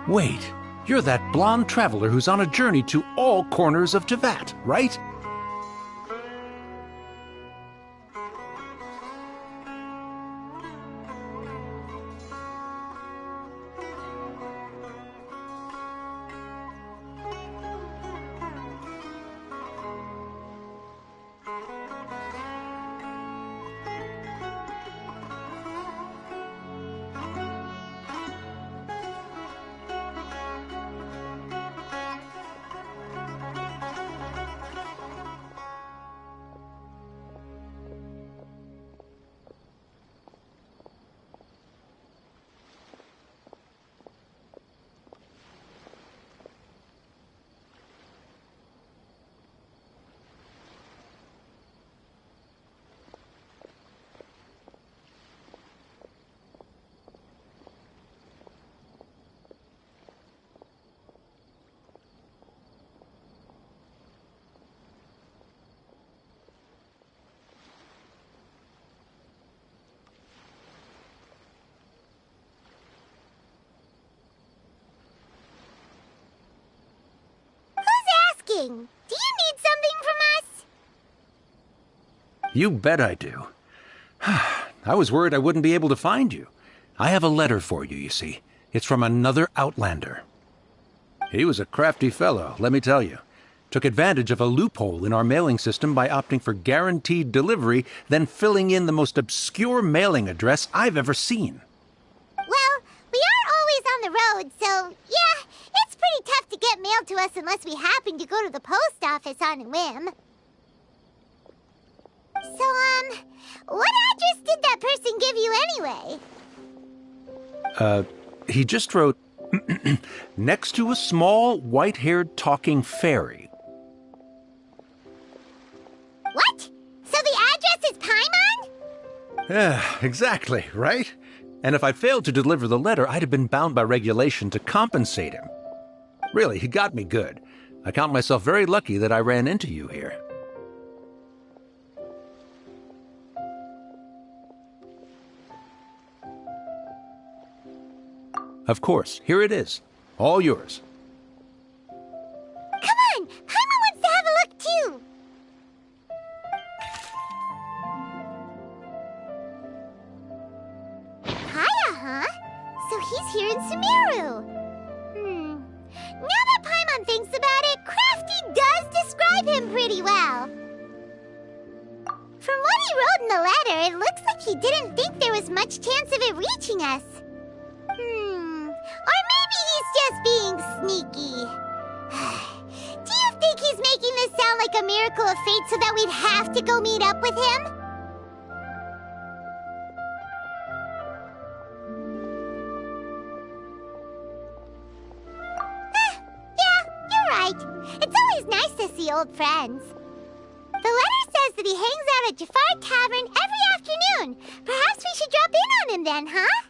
Wait, you're that blonde traveler who's on a journey to all corners of Teyvat, right? Do you need something from us? You bet I do. I was worried I wouldn't be able to find you. I have a letter for you, you see. It's from another Outlander. He was a crafty fellow, let me tell you. Took advantage of a loophole in our mailing system by opting for guaranteed delivery, then filling in the most obscure mailing address I've ever seen. Well, we aren't always on the road, so yeah, it's pretty tough to get mail to us unless we happen to go to the post office on a whim. So, what address did that person give you anyway? He just wrote, next to a small, white-haired talking fairy. What? So the address is Paimon? Yeah, exactly, right? And if I failed to deliver the letter, I'd have been bound by regulation to compensate him. Really, he got me good. I count myself very lucky that I ran into you here. Of course, here it is. All yours. Come on! Paimon wants to have a look, too! Kaya, huh? So he's here in Sumeru. Now that Paimon thinks about it, Crafty does describe him pretty well. From what he wrote in the letter, it looks like he didn't think there was much chance of it reaching us. Or maybe he's just being sneaky. Do you think he's making this sound like a miracle of fate so that we'd have to go meet up with him? Yeah, you're right. It's always nice to see old friends. The letter says that he hangs out at Jafar Tavern every afternoon. Perhaps we should drop in on him then, huh?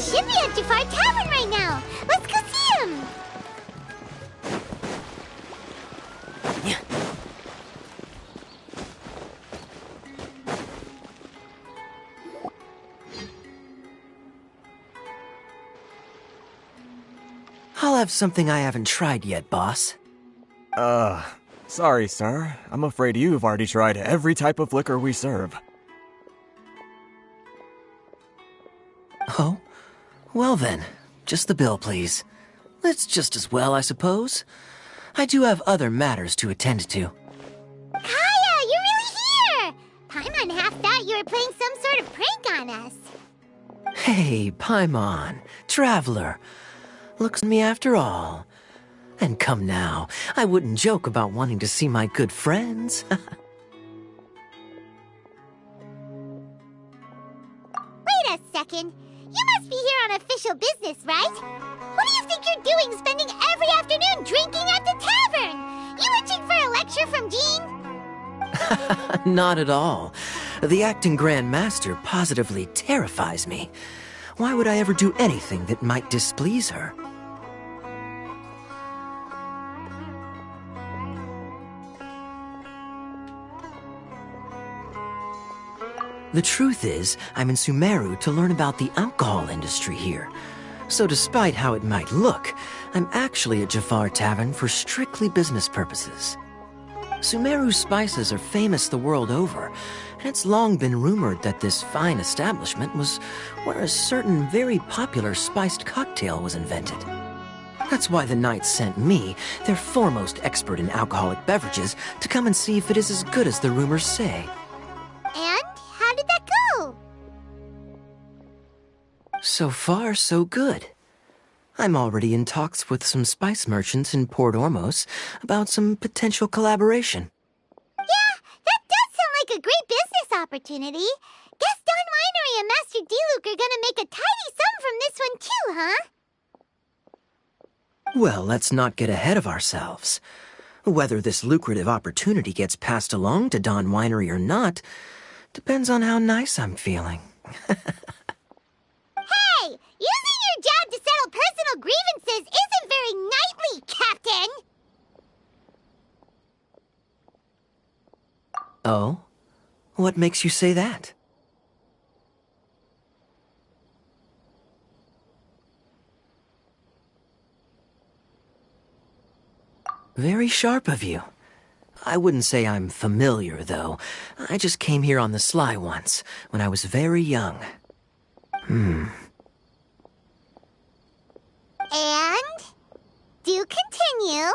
Should be at Jafar Tavern right now. Let's go see him. I'll have something I haven't tried yet, boss. Sorry, sir. I'm afraid you've already tried every type of liquor we serve. Oh? Well then, just the bill, please. It's just as well, I suppose. I do have other matters to attend to. Kaya, you're really here! Paimon half thought you were playing some sort of prank on us. Hey, Paimon, traveler. Looks at me after all. And come now, I wouldn't joke about wanting to see my good friends. Wait a second. You must be here on official business, right? What do you think you're doing spending every afternoon drinking at the tavern? You itching for a lecture from Jean? Not at all. The acting Grand Master positively terrifies me. Why would I ever do anything that might displease her? The truth is, I'm in Sumeru to learn about the alcohol industry here. So despite how it might look, I'm actually at Jafar Tavern for strictly business purposes. Sumeru spices are famous the world over, and it's long been rumored that this fine establishment was where a certain very popular spiced cocktail was invented. That's why the knights sent me, their foremost expert in alcoholic beverages, to come and see if it is as good as the rumors say. And how did that go? So far, so good. I'm already in talks with some spice merchants in Port Ormos about some potential collaboration. Yeah, that does sound like a great business opportunity. Guess Don Winery and Master D-Luke are gonna make a tidy sum from this one too, huh? Well, let's not get ahead of ourselves. Whether this lucrative opportunity gets passed along to Don Winery or not depends on how nice I'm feeling. Hey, using your job to settle personal grievances isn't very knightly, Captain! Oh? What makes you say that? Very sharp of you. I wouldn't say I'm familiar, though. I just came here on the sly once, when I was very young. And? Do continue.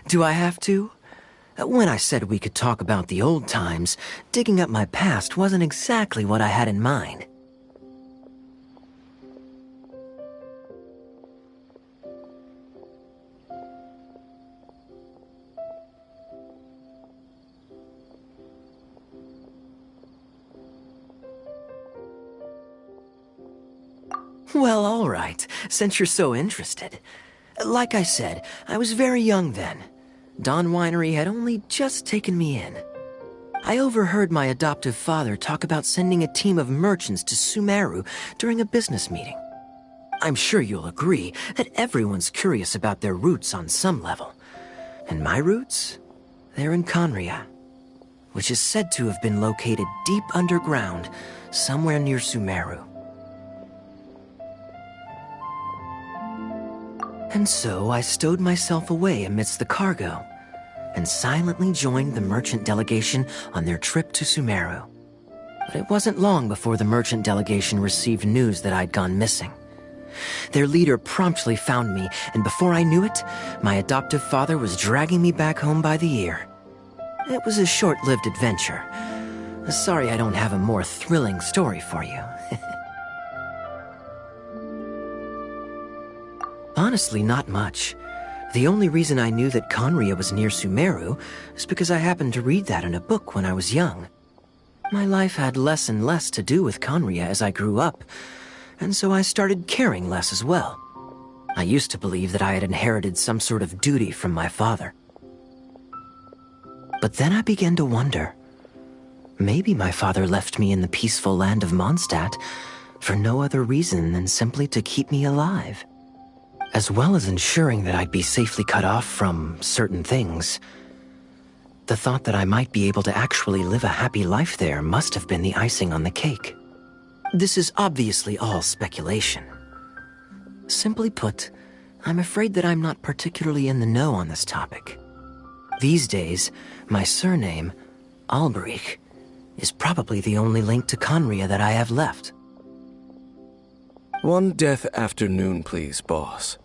Do I have to? When I said we could talk about the old times, digging up my past wasn't exactly what I had in mind. Well, all right, since you're so interested. Like I said, I was very young then. Don Winery had only just taken me in. I overheard my adoptive father talk about sending a team of merchants to Sumeru during a business meeting. I'm sure you'll agree that everyone's curious about their roots on some level. And my roots? They're in Conria, which is said to have been located deep underground, somewhere near Sumeru. And so I stowed myself away amidst the cargo, and silently joined the merchant delegation on their trip to Sumeru. But it wasn't long before the merchant delegation received news that I'd gone missing. Their leader promptly found me, and before I knew it, my adoptive father was dragging me back home by the ear. It was a short-lived adventure. Sorry I don't have a more thrilling story for you. Honestly, not much. The only reason I knew that Conria was near Sumeru is because I happened to read that in a book when I was young. My life had less and less to do with Conria as I grew up, and so I started caring less as well. I used to believe that I had inherited some sort of duty from my father. But then I began to wonder. Maybe my father left me in the peaceful land of Mondstadt for no other reason than simply to keep me alive. As well as ensuring that I'd be safely cut off from certain things. The thought that I might be able to actually live a happy life there must have been the icing on the cake. This is obviously all speculation. Simply put, I'm afraid that I'm not particularly in the know on this topic. These days, my surname, Alberich, is probably the only link to Conria that I have left. One death afternoon, please, boss.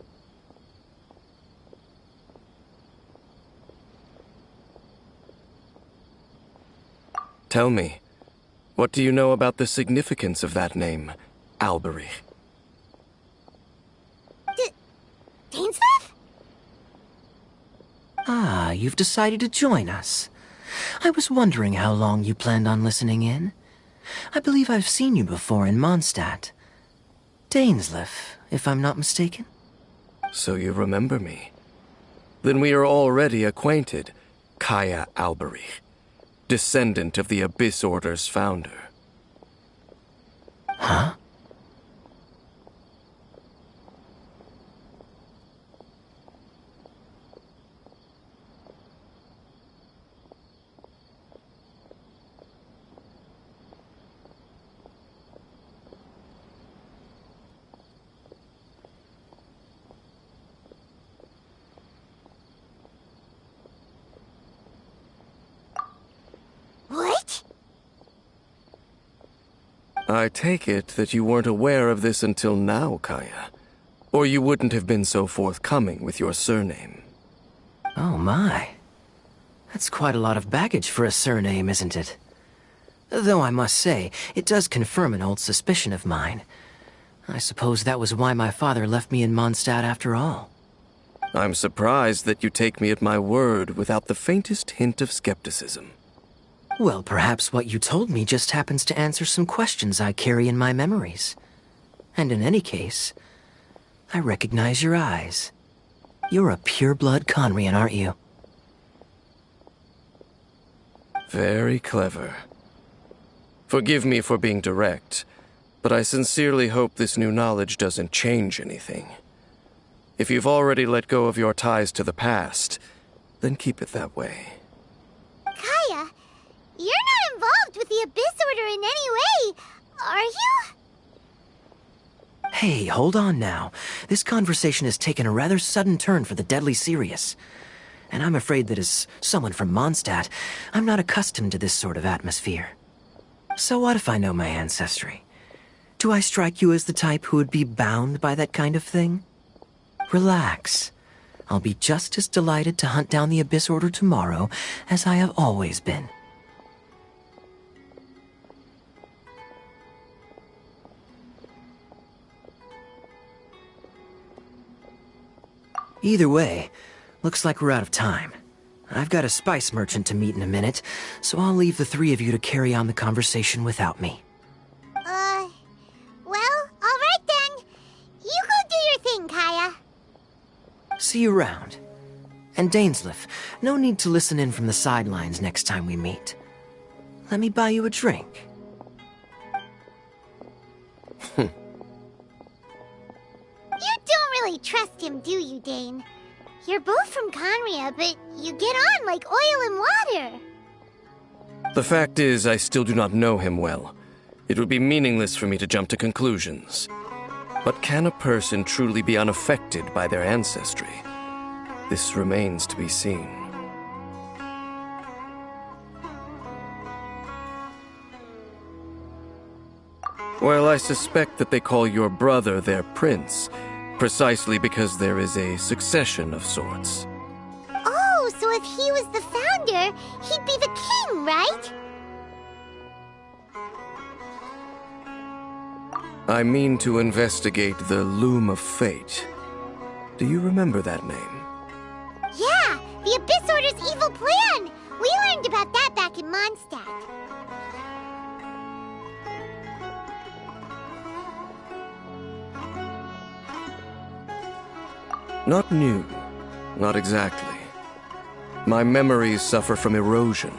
Tell me, what do you know about the significance of that name, Alberich? Dainsmith? Ah, you've decided to join us. I was wondering how long you planned on listening in. I believe I've seen you before in Mondstadt. Dainsleif, if I'm not mistaken. So you remember me. Then we are already acquainted, Kaya Alberich, descendant of the Abyss Order's founder. Huh? What? I take it that you weren't aware of this until now, Kaya. Or you wouldn't have been so forthcoming with your surname. Oh my. That's quite a lot of baggage for a surname, isn't it? Though I must say, it does confirm an old suspicion of mine. I suppose that was why my father left me in Mondstadt after all. I'm surprised that you take me at my word without the faintest hint of skepticism. Well, perhaps what you told me just happens to answer some questions I carry in my memories. And in any case, I recognize your eyes. You're a pure-blood Conrian, aren't you? Very clever. Forgive me for being direct, but I sincerely hope this new knowledge doesn't change anything. If you've already let go of your ties to the past, then keep it that way. Kaya, you're not involved with the Abyss Order in any way, are you? Hey, hold on now. This conversation has taken a rather sudden turn for the deadly serious. And I'm afraid that as someone from Mondstadt, I'm not accustomed to this sort of atmosphere. So what if I know my ancestry? Do I strike you as the type who would be bound by that kind of thing? Relax. I'll be just as delighted to hunt down the Abyss Order tomorrow as I have always been. Either way, looks like we're out of time. I've got a spice merchant to meet in a minute, so I'll leave the three of you to carry on the conversation without me. Well, alright then. You go do your thing, Kaya. See you around. And Dainsleif, no need to listen in from the sidelines next time we meet. Let me buy you a drink. You don't really trust him, do you, Dane? You're both from Conria, but you get on like oil and water. The fact is, I still do not know him well. It would be meaningless for me to jump to conclusions. But can a person truly be unaffected by their ancestry? This remains to be seen. Well, I suspect that they call your brother their prince, precisely because there is a succession of sorts. Oh, so if he was the founder, he'd be the king, right? I mean to investigate the Loom of Fate. Do you remember that name? Yeah, the Abyss Order's evil plan. We learned about that back in Mondstadt. Not new. Not exactly. My memories suffer from erosion.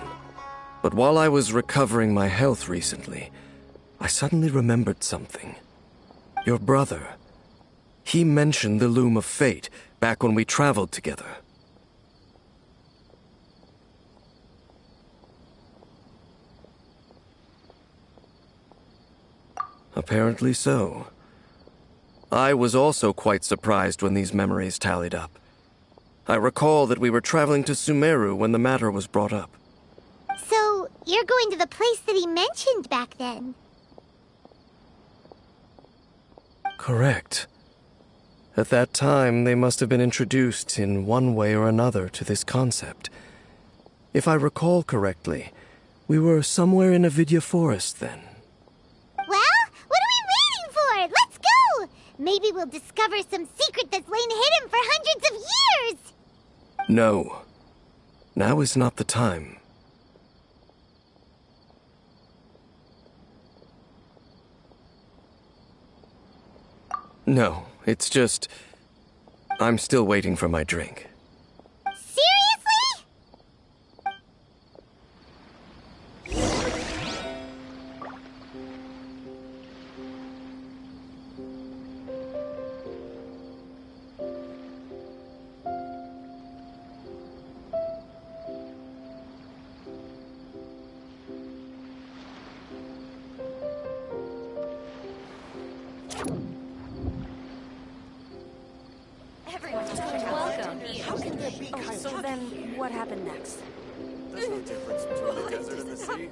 But while I was recovering my health recently, I suddenly remembered something. Your brother. He mentioned the Loom of Fate back when we traveled together. Apparently so. I was also quite surprised when these memories tallied up. I recall that we were traveling to Sumeru when the matter was brought up. So, you're going to the place that he mentioned back then? Correct. At that time, they must have been introduced in one way or another to this concept. If I recall correctly, we were somewhere in Avidya Forest then. Well, what are we waiting for? Let's go! Maybe we'll discover some secret that's lain hidden for hundreds of years! No. Now is not the time. No, it's just... I'm still waiting for my drink. Seriously? So then, what happened next? There's no difference between the desert and the sea.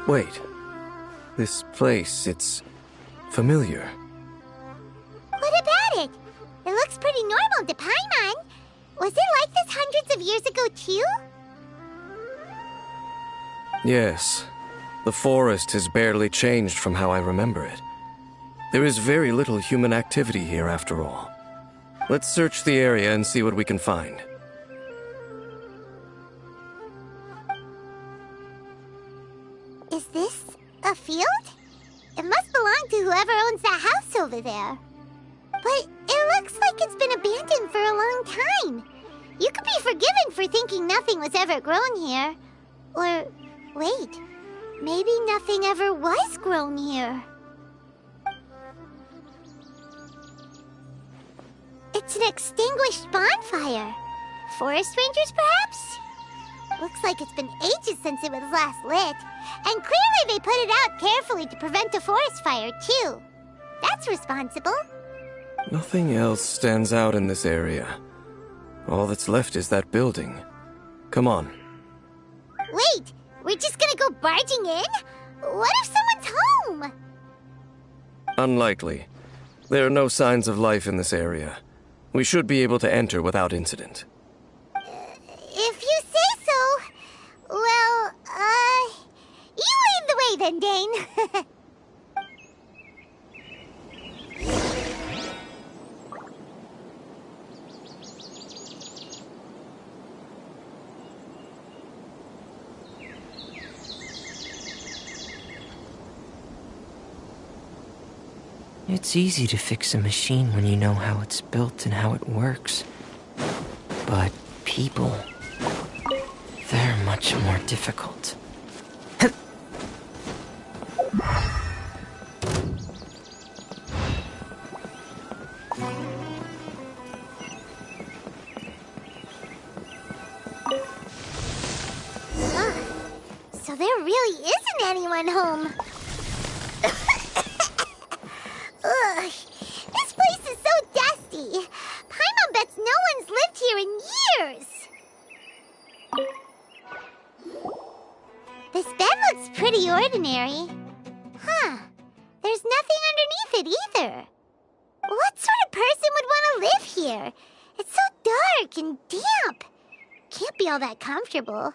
Wait. This place, it's familiar. What about it? It looks pretty normal to Paimon. Was it like this hundreds of years ago, too? Yes. The forest has barely changed from how I remember it. There is very little human activity here after all. Let's search the area and see what we can find. Is this a field? It must belong to whoever owns that house over there. But it looks like it's been abandoned for a long time. You could be forgiven for thinking nothing was ever grown here. Or, wait, maybe nothing ever was grown here. It's an extinguished bonfire. Forest rangers, perhaps? Looks like it's been ages since it was last lit. And clearly they put it out carefully to prevent a forest fire, too. That's responsible. Nothing else stands out in this area. All that's left is that building. Come on. Wait, we're just gonna go barging in? What if someone's home? Unlikely. There are no signs of life in this area. We should be able to enter without incident. If you say so. Well, you lead the way then, Dane. It's easy to fix a machine when you know how it's built and how it works. But people, they're much more difficult. So there really isn't anyone home. Ugh, this place is so This bed looks pretty ordinary. Huh. There's nothing underneath it either. What sort of person would want to live here? It's so dark and damp. Can't be all that comfortable.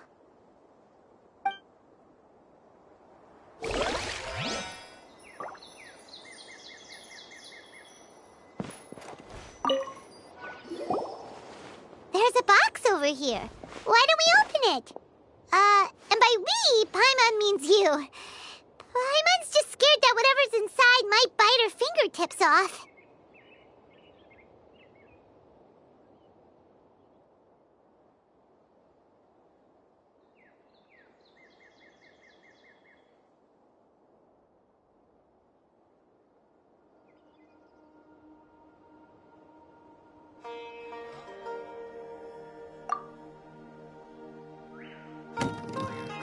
There's a box over here. Why don't we open it? And by we, Paimon means you. Paimon's just scared that whatever's inside might bite her fingertips off.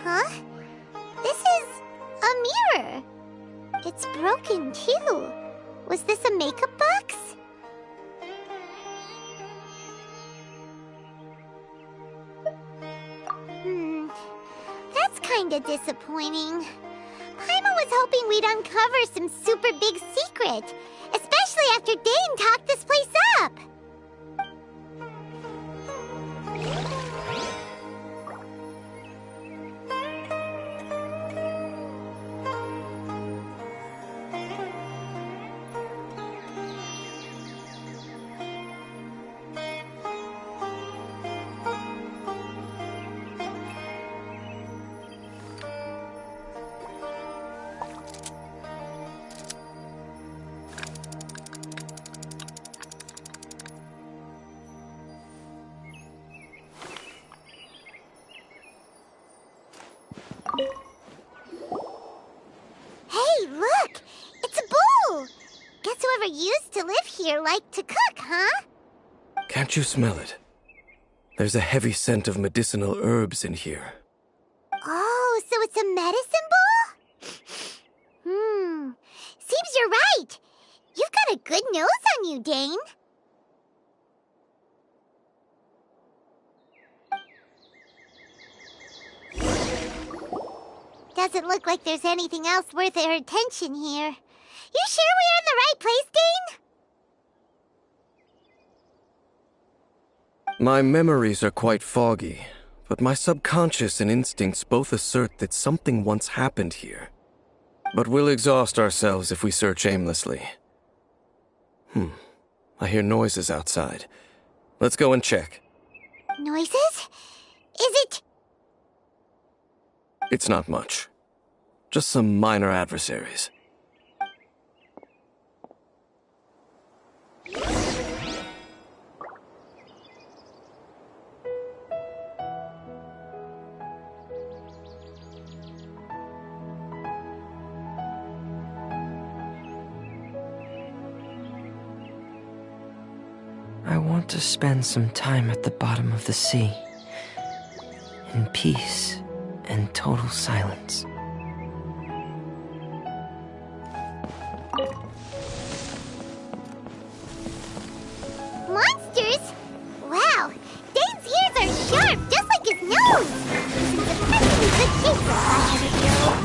Huh? This is a mirror. It's broken, too. Was this a makeup box? That's kinda disappointing. Paimon was hoping we'd uncover some super big secret, especially after Dane talked this place up. Hey, look! It's a bowl! Guess whoever used to live here liked to cook, huh? Can't you smell it? There's a heavy scent of medicinal herbs in here. Oh, so it's a medicine bowl? Seems you're right. You've got a good nose on you, Dane. Doesn't look like there's anything else worth our attention here. You sure we're in the right place, Dane? My memories are quite foggy, but my subconscious and instincts both assert that something once happened here. But we'll exhaust ourselves if we search aimlessly. I hear noises outside. Let's go and check. Noises? Is it... It's not much. Just some minor adversaries. I want to spend some time at the bottom of the sea, in peace and total silence. Monsters? Wow, Dane's ears are sharp, just like his nose. He's in surprisingly good shape for 500 years old.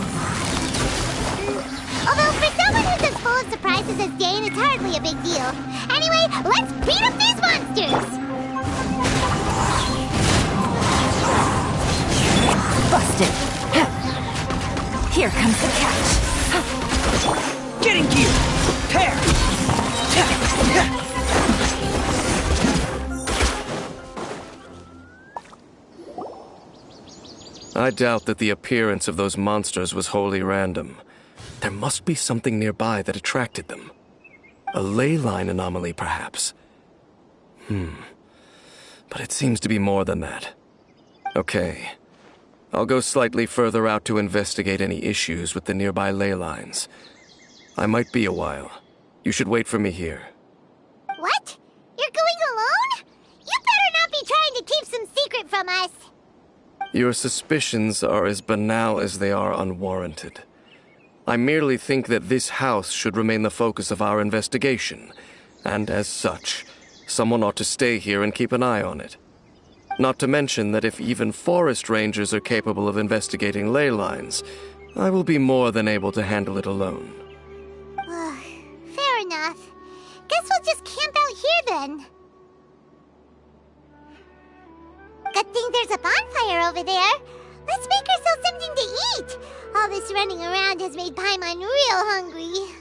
Although for someone who's as full of surprises as Dane, it's hardly a big deal. Anyway, let's beat up these monsters! Busted. Here comes the catch. Get in gear! Tear! I doubt that the appearance of those monsters was wholly random. There must be something nearby that attracted them. A ley line anomaly, perhaps. But it seems to be more than that. Okay. I'll go slightly further out to investigate any issues with the nearby ley lines. I might be a while. You should wait for me here. What? You're going alone? You better not be trying to keep some secret from us. Your suspicions are as banal as they are unwarranted. I merely think that this house should remain the focus of our investigation, and as such, someone ought to stay here and keep an eye on it. Not to mention that if even forest rangers are capable of investigating ley lines, I will be more than able to handle it alone. Fair enough. Guess we'll just camp out here then. Good thing there's a bonfire over there. Let's make ourselves something to eat. All this running around has made Paimon real hungry.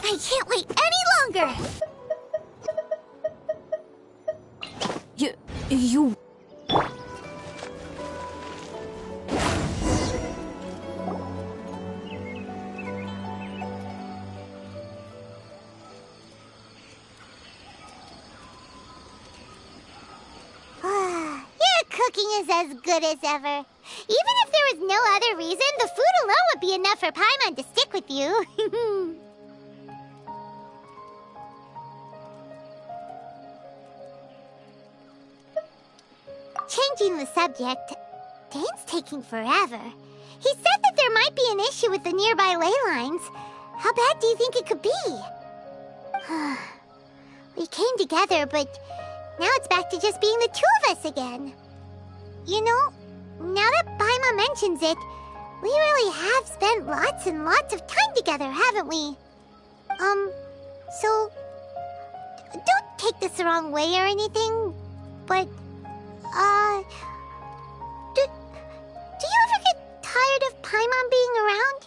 I can't wait any longer! You... Your cooking is as good as ever. Even if there was no other reason, the food alone would be enough for Paimon to stick with you. Changing the subject, Dane's taking forever. He said that there might be an issue with the nearby ley lines. How bad do you think it could be? We came together, but now it's back to just being the two of us again. You know, now that Paimon mentions it, we really have spent lots and lots of time together, haven't we? So, don't take this the wrong way or anything, but, do you ever get tired of Paimon being around?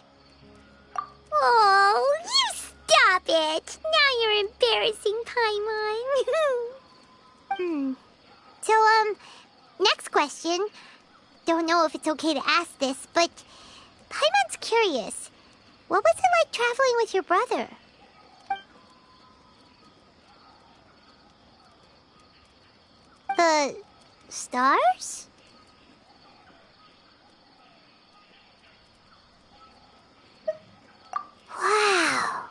Oh, you stop it! Now you're embarrassing Paimon. So, next question. Don't know if it's okay to ask this, but Paimon's curious. What was it like traveling with your brother? The stars? Wow.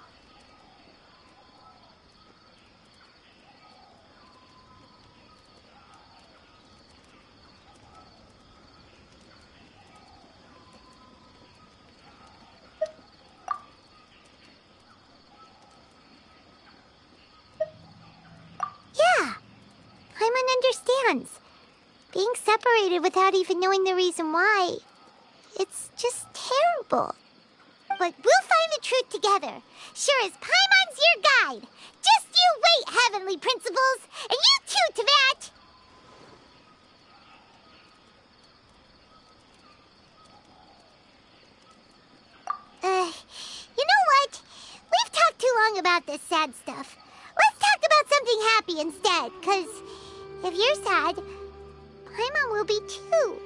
Yeah, Paimon understands. Being separated without even knowing the reason why, it's just terrible. But we'll find the truth together. Sure as Paimon's your guide. Just you wait, Heavenly Principles! And you too, Teyvat! You know what? We've talked too long about this sad stuff. Let's talk about something happy instead, 'cause if you're sad, Paimon will be too.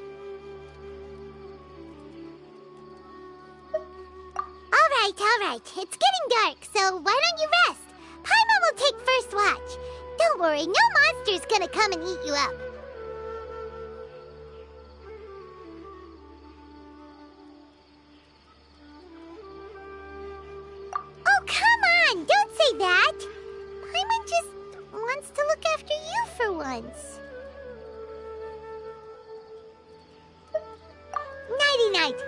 All right. It's getting dark, so why don't you rest? Paimon will take first watch. Don't worry, no monster's gonna come and eat you up. Oh, come on! Don't say that! Paimon just wants to look after you for once. Nighty-night.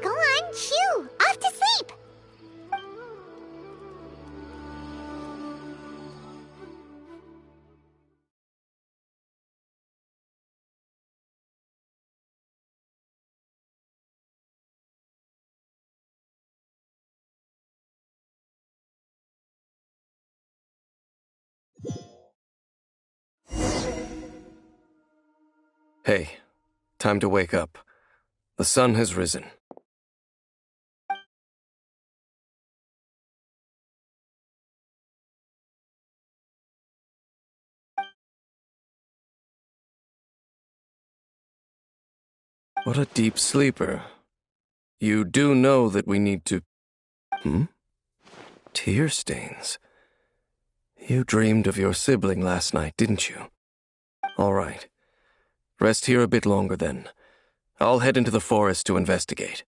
Go on, shoo! Off to sleep! Hey, time to wake up. The sun has risen. What a deep sleeper. You do know that we need to... Tear stains. You dreamed of your sibling last night, didn't you? All right. Rest here a bit longer then. I'll head into the forest to investigate.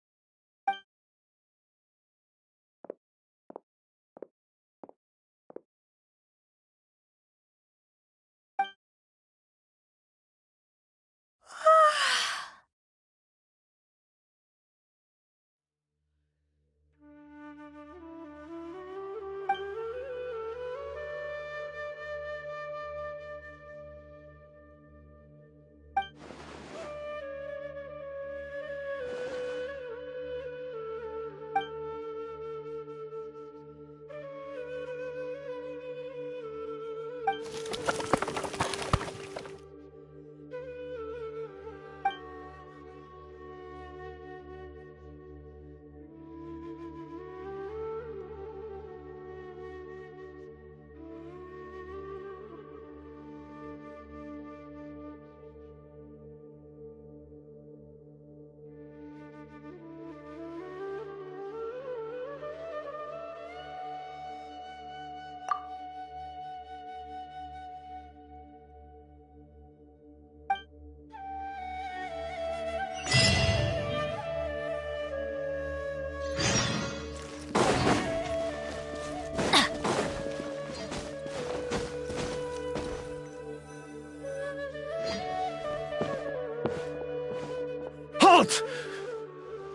Halt!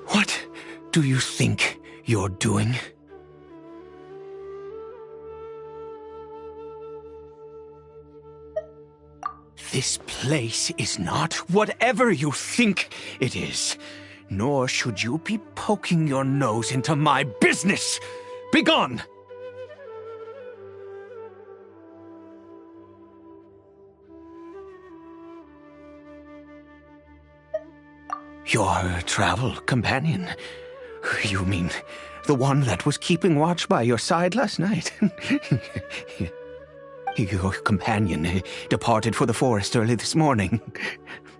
What do you think you're doing? This place is not whatever you think it is. Nor should you be poking your nose into my business. Begone! Your travel companion? You mean the one that was keeping watch by your side last night? Your companion departed for the forest early this morning.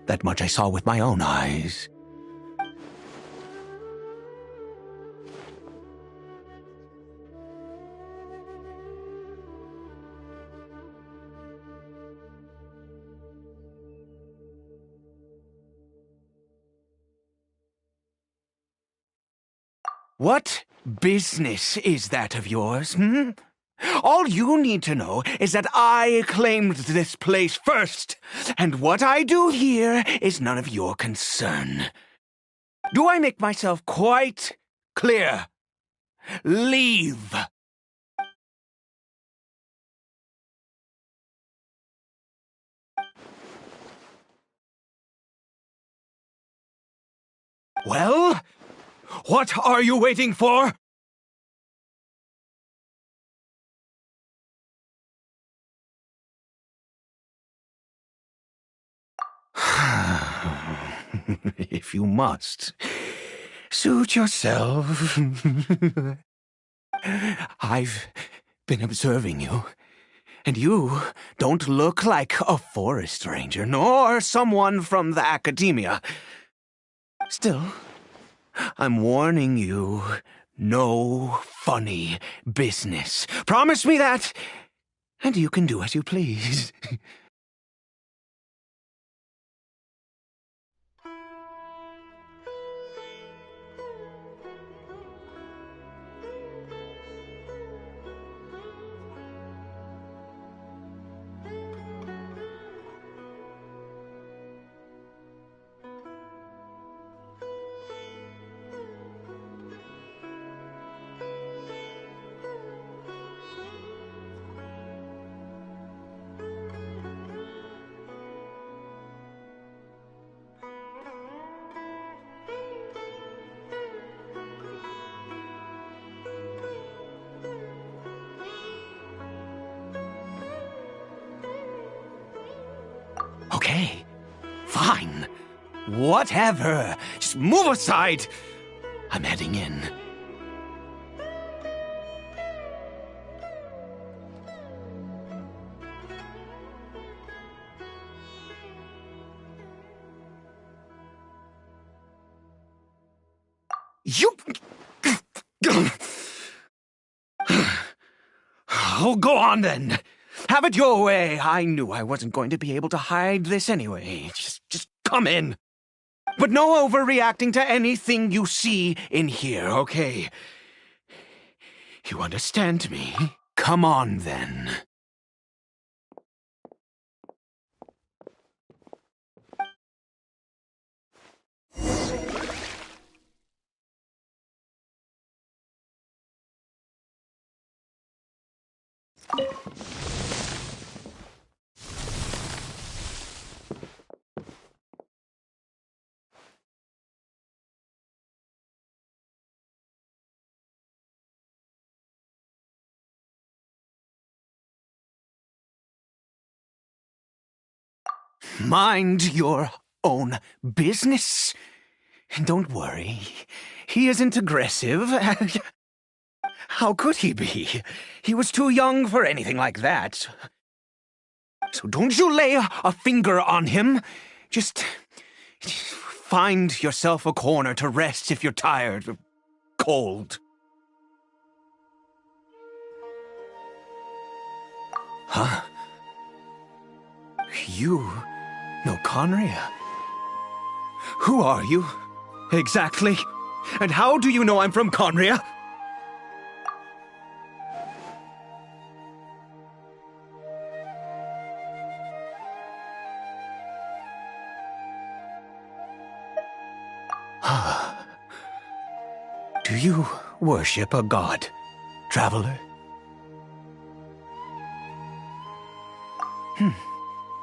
That much I saw with my own eyes. What business is that of yours, hmm? All you need to know is that I claimed this place first, and what I do here is none of your concern. Do I make myself quite clear? Leave! Well, what are you waiting for? If you must, suit yourself. I've been observing you, and you don't look like a forest ranger, nor someone from the academia. Still, I'm warning you, no funny business. Promise me that, and you can do as you please. Okay, fine. Whatever. Just move aside. I'm heading in. You... Oh, go on then. Have it your way. I knew I wasn't going to be able to hide this anyway. Just come in. But no overreacting to anything you see in here, okay? You understand me? Come on, then. Mind your own business. Don't worry. He isn't aggressive. How could he be? He was too young for anything like that. So don't you lay a finger on him. Just find yourself a corner to rest if you're tired or cold. Huh? You know Conria? Who are you, exactly? And how do you know I'm from Conria? Do you worship a god, traveler?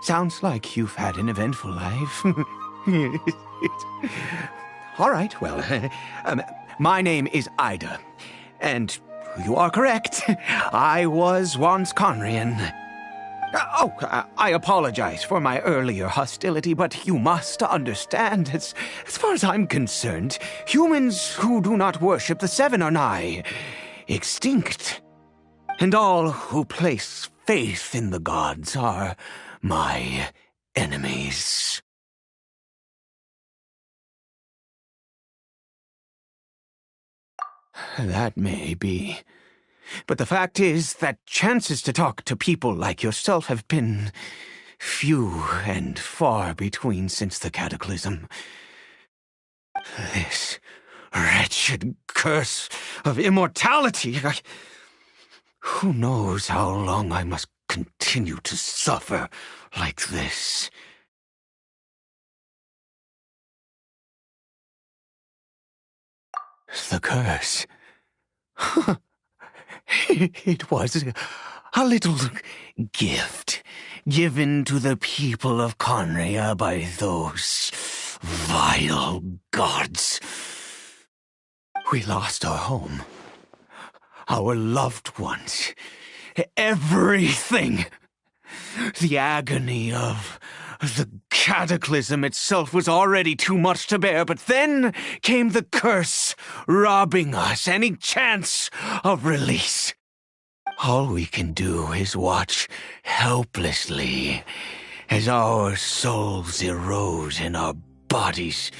Sounds like you've had an eventful life. All right, well, my name is Ida, and you are correct. I was once Conrian. I apologize for my earlier hostility, but you must understand, as far as I'm concerned, humans who do not worship the Seven are nigh extinct. And all who place faith in the gods are my enemies. That may be. But the fact is that chances to talk to people like yourself have been few and far between since the cataclysm. This wretched curse of immortality. Who knows how long I must continue to suffer like this? The curse. It was a little gift given to the people of Conria by those vile gods. We lost our home, our loved ones, everything. The agony of the cataclysm itself was already too much to bear, but then came the curse, robbing us any chance of release. All we can do is watch helplessly as our souls erode and our bodies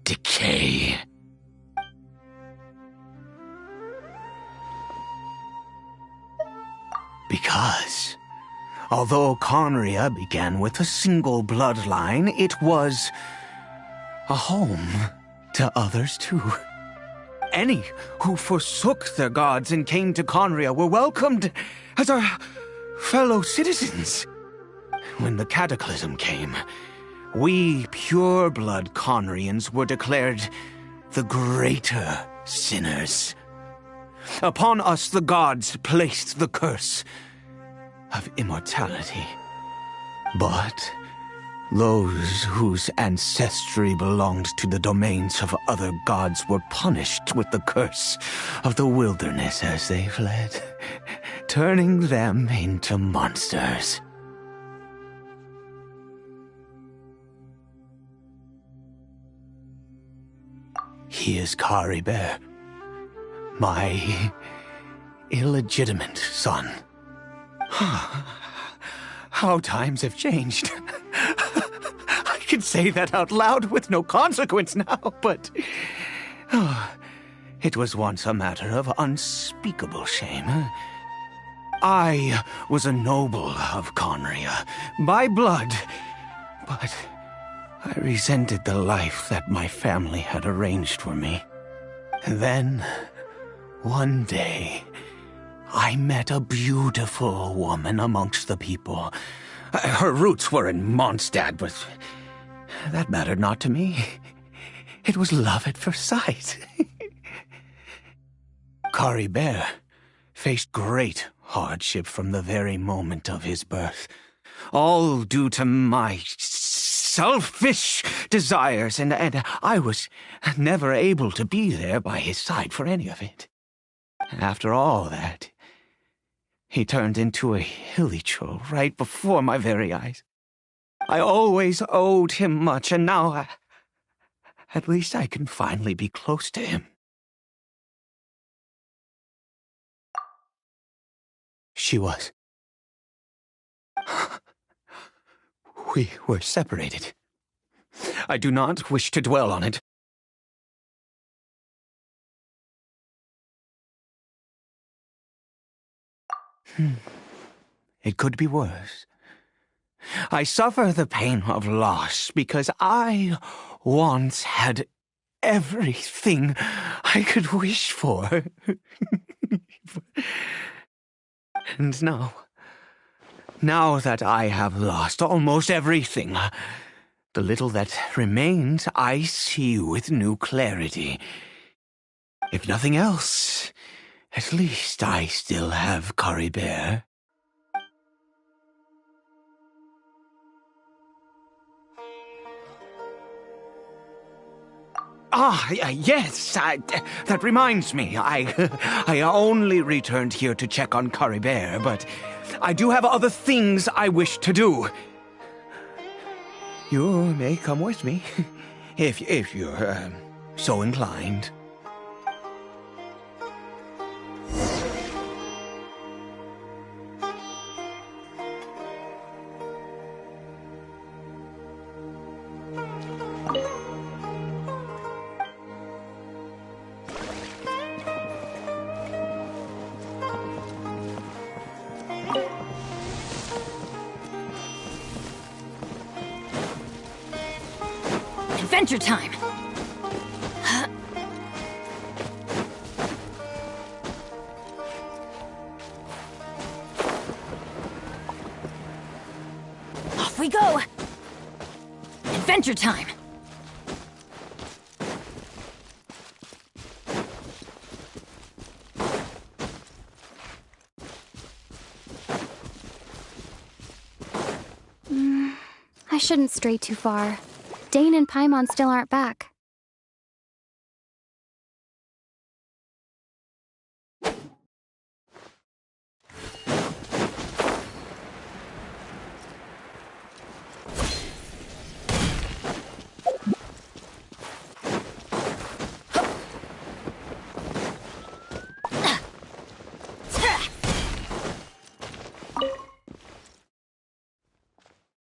decay. Because although Conria began with a single bloodline, it was a home to others too. Any who forsook their gods and came to Conria were welcomed as our fellow citizens. When the cataclysm came, we pure-blood Conrians were declared the greater sinners. Upon us the gods placed the curse of immortality. But those whose ancestry belonged to the domains of other gods were punished with the curse of the wilderness as they fled, turning them into monsters. He is Caribert, my illegitimate son. How times have changed. I can say that out loud with no consequence now, but it was once a matter of unspeakable shame. I was a noble of Conria, by blood, but I resented the life that my family had arranged for me. And then, one day, I met a beautiful woman amongst the people. Her roots were in Mondstadt, but that mattered not to me. It was love at first sight. Caribert faced great hardship from the very moment of his birth, all due to my selfish desires, and I was never able to be there by his side for any of it. After all that, he turned into a hilichurl right before my very eyes. I always owed him much, and now at least I can finally be close to him. She was. We were separated. I do not wish to dwell on it. It could be worse. I suffer the pain of loss because I once had everything I could wish for. And now that I have lost almost everything, the little that remains I see with new clarity. If nothing else, at least I still have Caribert. Yes, that reminds me. I only returned here to check on Caribert, but I do have other things I wish to do. You may come with me, if you're so inclined. Adventure time! Off we go! Adventure time! I shouldn't stray too far. Dane and Paimon still aren't back.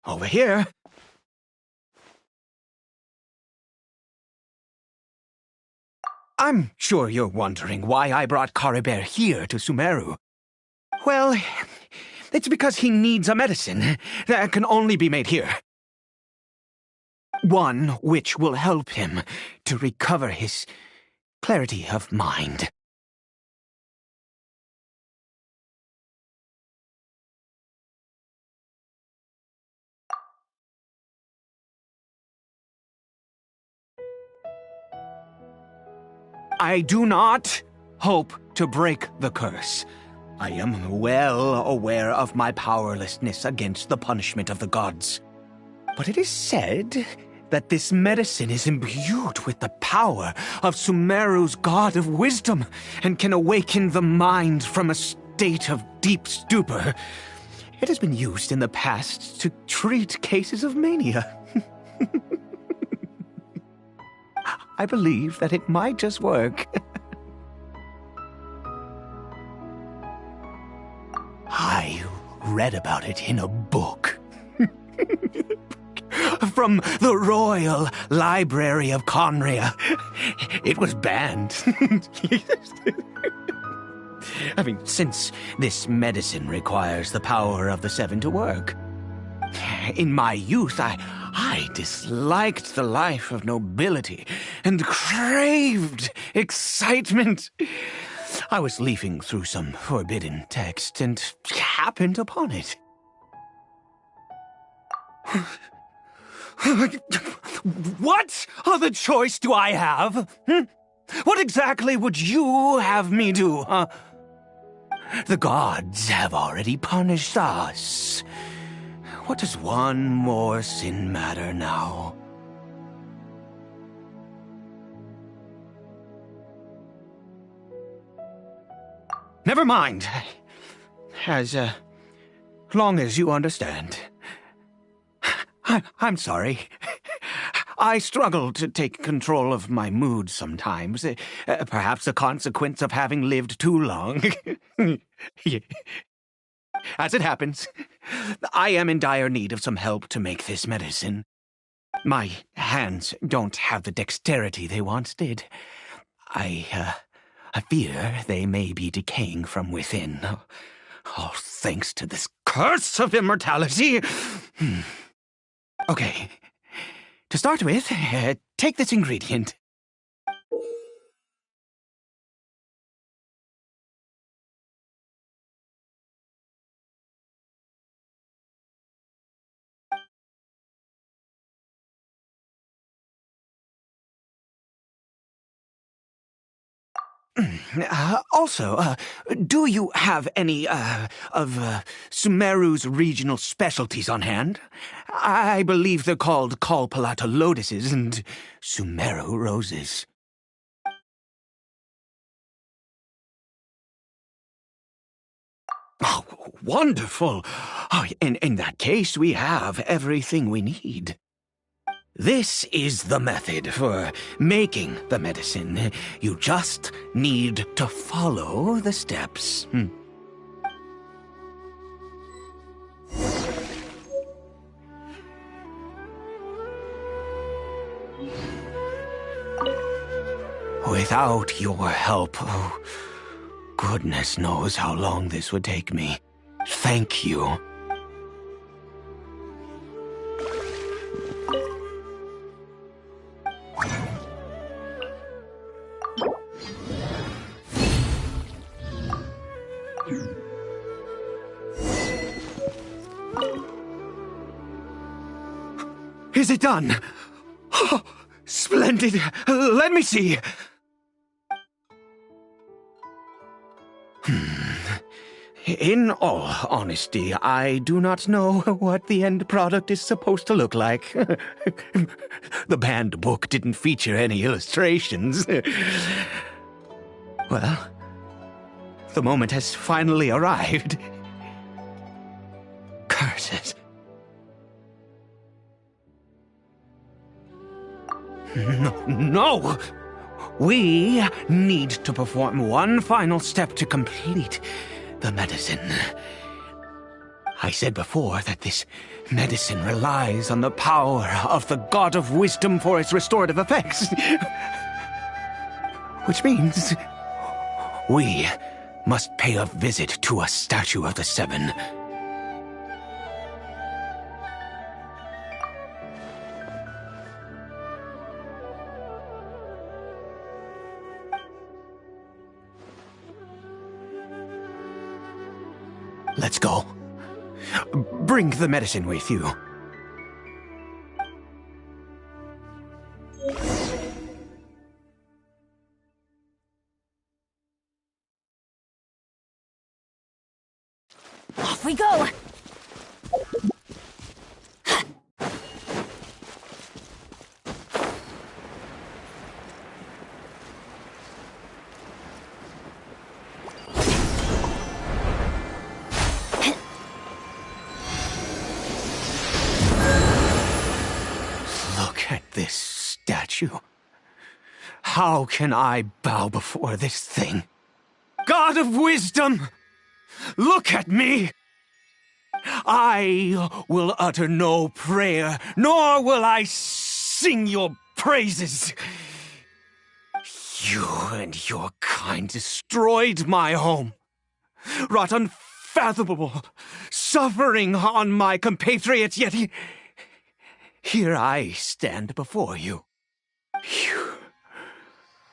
Over here. I'm sure you're wondering why I brought Caribert here to Sumeru. Well, it's because he needs a medicine that can only be made here. One which will help him to recover his clarity of mind. I do not hope to break the curse. I am well aware of my powerlessness against the punishment of the gods. But it is said that this medicine is imbued with the power of Sumeru's god of wisdom and can awaken the mind from a state of deep stupor. It has been used in the past to treat cases of mania. I believe that it might just work. I read about it in a book. From the Royal Library of Conria. It was banned. I mean, since this medicine requires the power of the seven to work. In my youth, I disliked the life of nobility and craved excitement. I was leafing through some forbidden text and happened upon it. What other choice do I have? What exactly would you have me do, huh? The gods have already punished us. What does one more sin matter now? Never mind. As long as you understand. I'm sorry. I struggle to take control of my mood sometimes. Perhaps a consequence of having lived too long. As it happens, I am in dire need of some help to make this medicine. My hands don't have the dexterity they once did. I fear they may be decaying from within. All thanks to this curse of immortality. Okay. To start with, take this ingredient. Also, do you have any, of Sumeru's regional specialties on hand? I believe they're called Kalpalata lotuses and Sumeru roses. Oh, wonderful! Oh, in that case, we have everything we need. This is the method for making the medicine. You just need to follow the steps. Without your help, oh, goodness knows how long this would take me. Thank you. Is it done? Oh, splendid. Let me see. In all honesty, I do not know what the end product is supposed to look like. The banned book didn't feature any illustrations. Well, the moment has finally arrived. Curses. No! We need to perform one final step to complete the medicine. I said before that this medicine relies on the power of the God of Wisdom for its restorative effects. Which means we must pay a visit to a statue of the Seven. Let's go. Bring the medicine with you. Off we go! This statue. How can I bow before this thing? God of Wisdom! Look at me! I will utter no prayer, nor will I sing your praises. You and your kind destroyed my home. wrought unfathomable suffering on my compatriots, yet here I stand before you.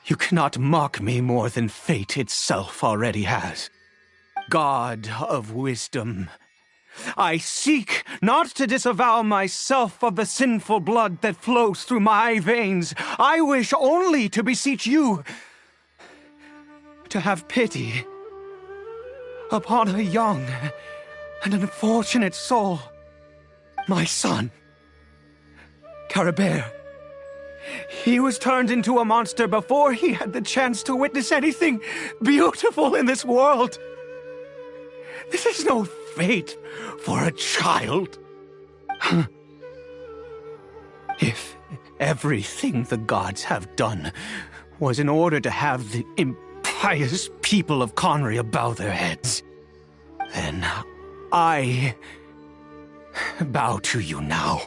You cannot mock me more than fate itself already has. God of wisdom, I seek not to disavow myself of the sinful blood that flows through my veins. I wish only to beseech you to have pity upon a young and unfortunate soul. My son, Caribert. He was turned into a monster before he had the chance to witness anything beautiful in this world. This is no fate for a child. If everything the gods have done was in order to have the impious people of Conria bow their heads, then I bow to you now.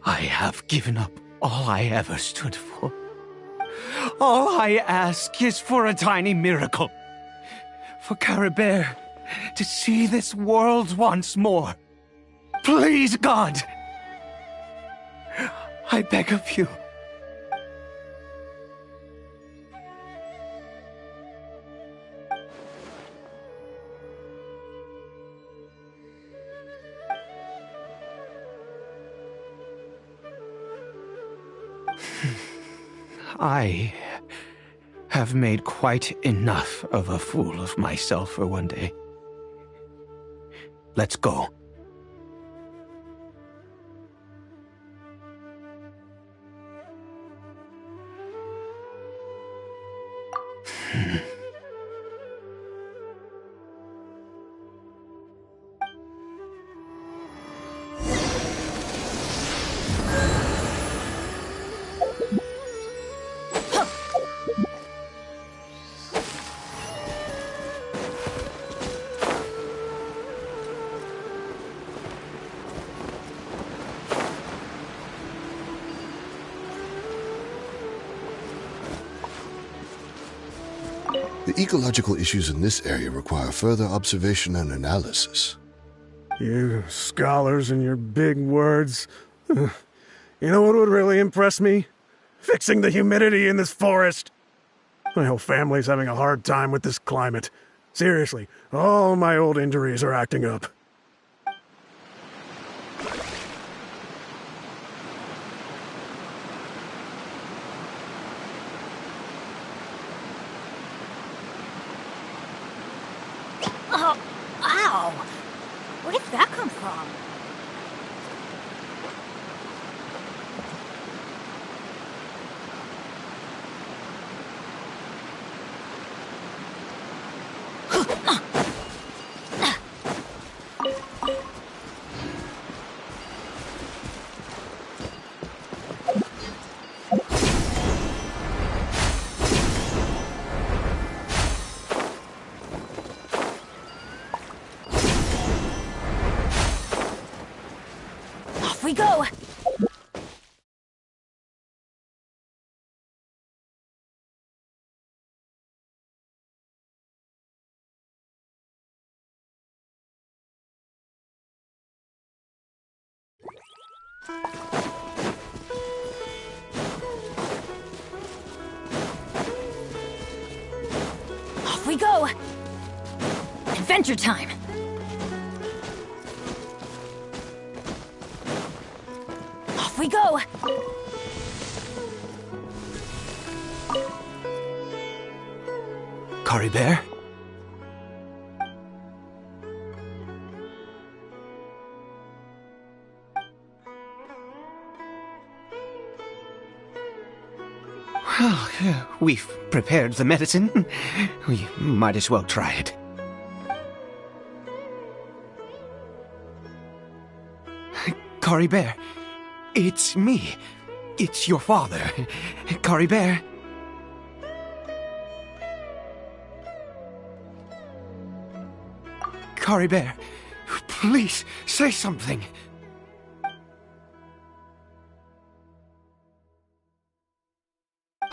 I have given up all I ever stood for. All I ask is for a tiny miracle. For Caribert to see this world once more. Please, God! I beg of you. I have made quite enough of a fool of myself for one day. Let's go. The ecological issues in this area require further observation and analysis. You scholars and your big words. You know what would really impress me? Fixing the humidity in this forest. My whole family's having a hard time with this climate. Seriously, all my old injuries are acting up. Oh, ow! Where did that come from? Off we go! Off we go! Adventure time! Off we go! Caribert? Well, we've prepared the medicine. We might as well try it. Caribert, it's me. It's your father. Caribert. Caribert, please, say something.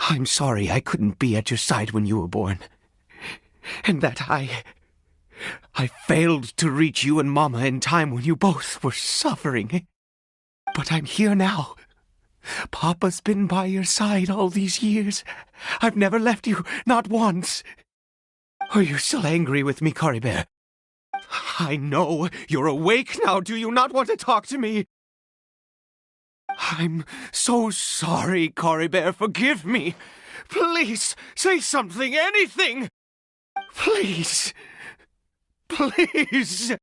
I'm sorry I couldn't be at your side when you were born. and that I failed to reach you and Mama in time when you both were suffering. But I'm here now. Papa's been by your side all these years. I've never left you, not once. Are you still angry with me, Caribert? I know you're awake now. Do you not want to talk to me? I'm so sorry, Caribert. Forgive me. Please, say something, anything. Please. Please.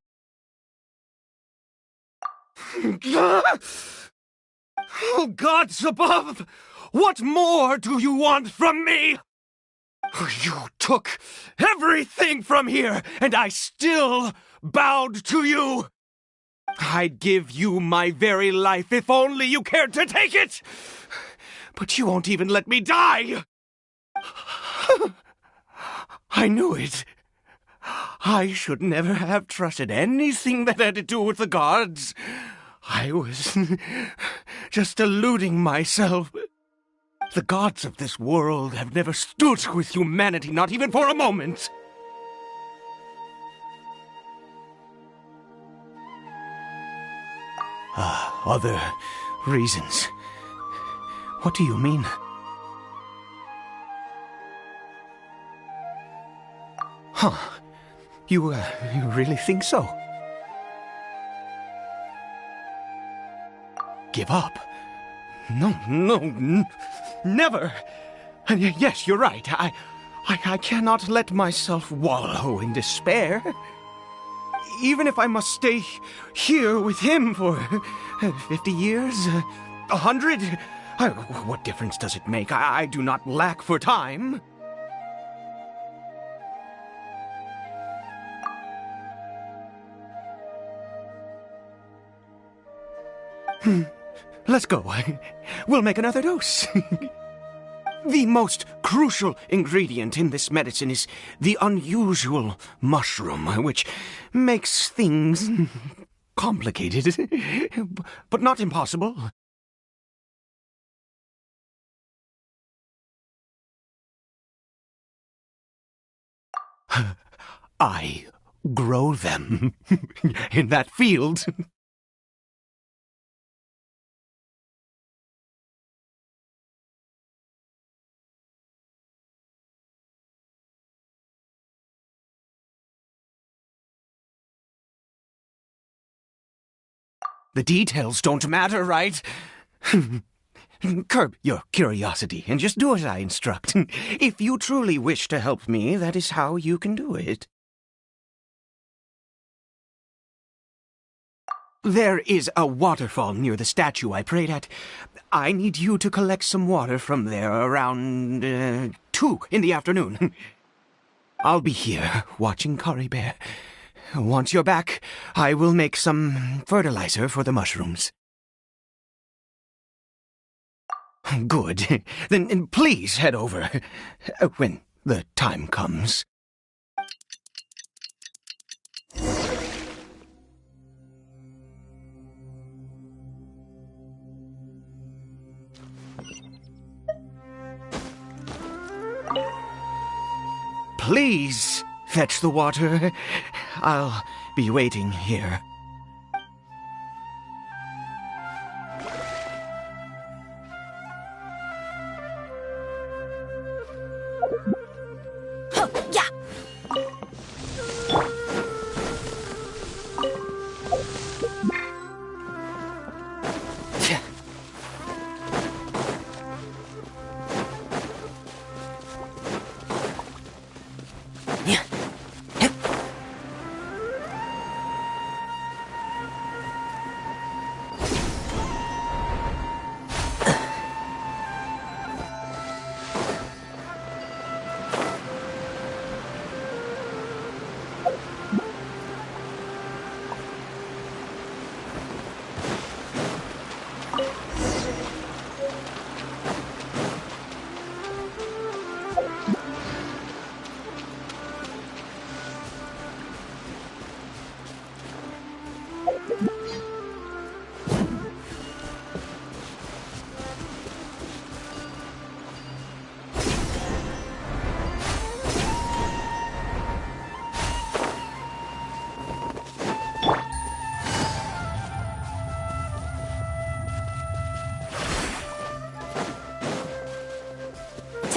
Oh, gods above! What more do you want from me? You took everything from here, and I still bowed to you. I'd give you my very life if only you cared to take it. But you won't even let me die. I knew it. I should never have trusted anything that had to do with the gods. I was just deluding myself. The gods of this world have never stood with humanity, not even for a moment. Other reasons. What do you mean? Huh. You really think so? Give up? No, never. Yes, you're right. I cannot let myself wallow in despair. Even if I must stay here with him for 50 years, 100, what difference does it make? I do not lack for time. Let's go. We'll make another dose. The most crucial ingredient in this medicine is the unusual mushroom, which makes things complicated, but not impossible. I grow them in that field. The details don't matter, right? Curb your curiosity and just do as I instruct. If you truly wish to help me, that is how you can do it. There is a waterfall near the statue I prayed at. I need you to collect some water from there around 2 in the afternoon. I'll be here watching Caribert. Once you're back, I will make some fertilizer for the mushrooms. Good. Then please head over when the time comes. Please fetch the water. I'll be waiting here. Yeah.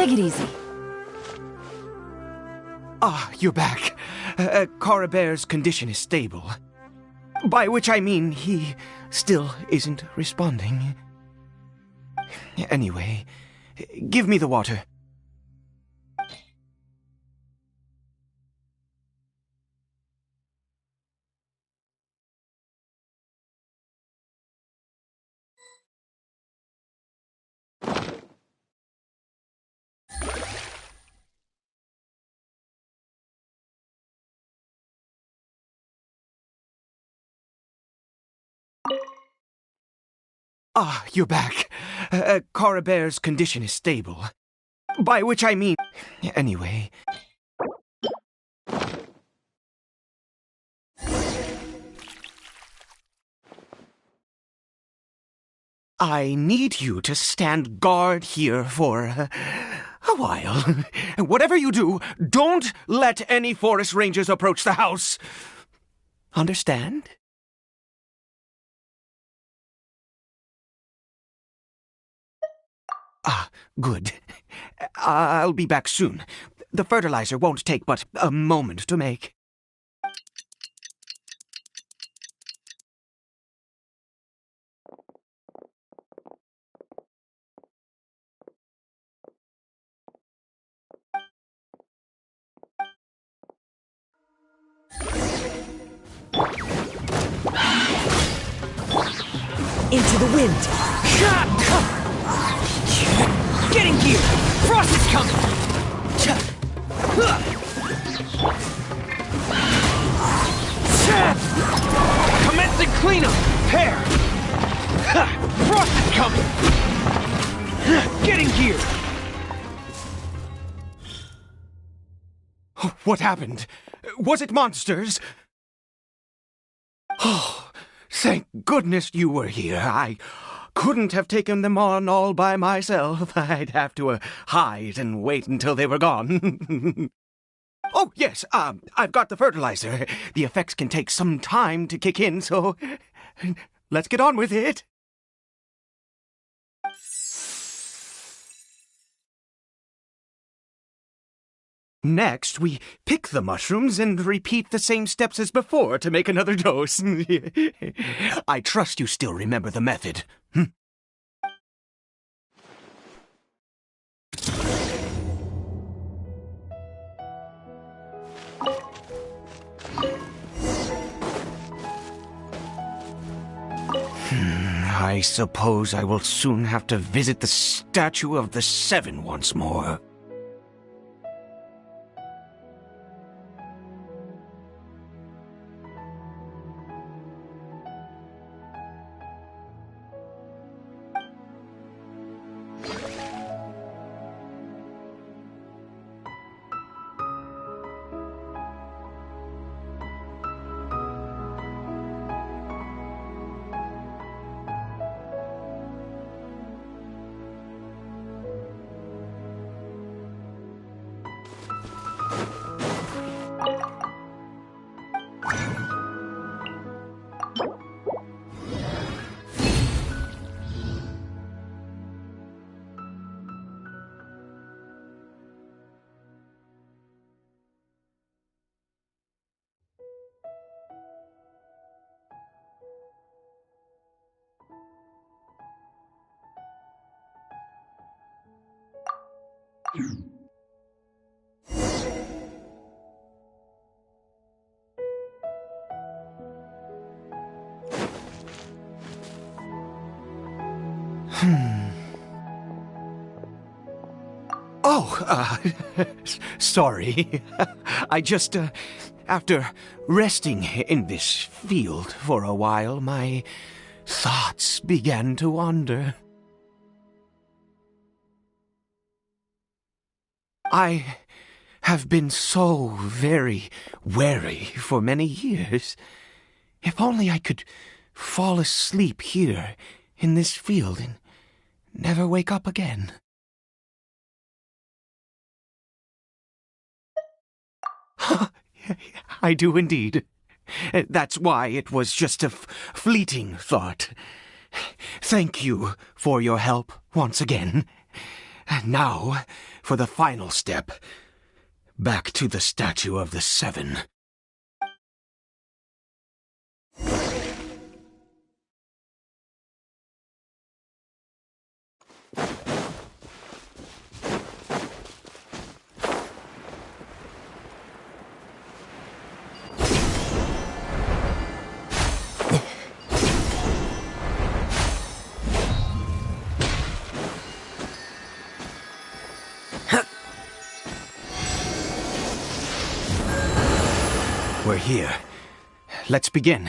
Take it easy. Ah, you're back. Caribert's condition is stable. By which I mean he still isn't responding. Anyway, give me the water. Ah, you're back. Caribert's condition is stable. By which I mean... Anyway... I need you to stand guard here for a while. Whatever you do, don't let any forest rangers approach the house. Understand? Ah, good. I'll be back soon. The fertilizer won't take but a moment to make. Into the wind! Get in gear! Frost is coming! Commencing cleanup! Hair! Frost is coming! Get in gear! What happened? Was it monsters? Oh, thank goodness you were here. I couldn't have taken them on all by myself. I'd have to hide and wait until they were gone. Oh, yes, I've got the fertilizer. The effects can take some time to kick in, so let's get on with it. Next, we pick the mushrooms and repeat the same steps as before to make another dose. I trust you still remember the method. I suppose I will soon have to visit the statue of the Seven once more. Oh, sorry. I just, after resting in this field for a while, my thoughts began to wander. I have been so very wary for many years. If only I could fall asleep here in this field and never wake up again. I do indeed. That's why it was just a fleeting thought. Thank you for your help once again. Now, for the final step. Back to the Statue of the Seven. We're here. Let's begin.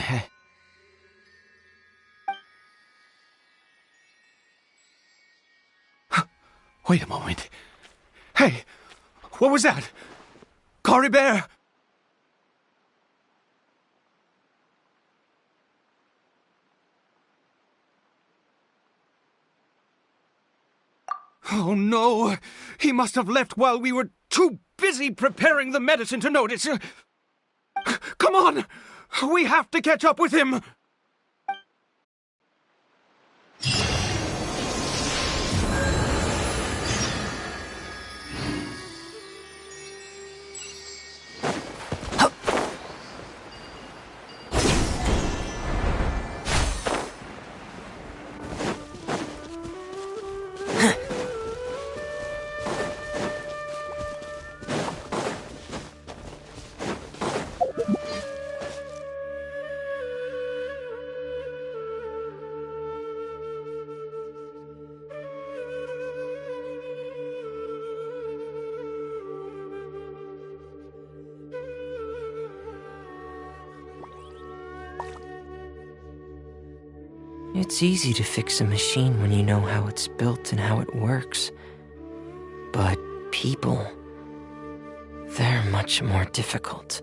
Wait a moment. Hey, what was that? Caribert! Oh no! He must have left while we were too busy preparing the medicine to notice. Come on! We have to catch up with him! It's easy to fix a machine when you know how it's built and how it works. But people, they're much more difficult.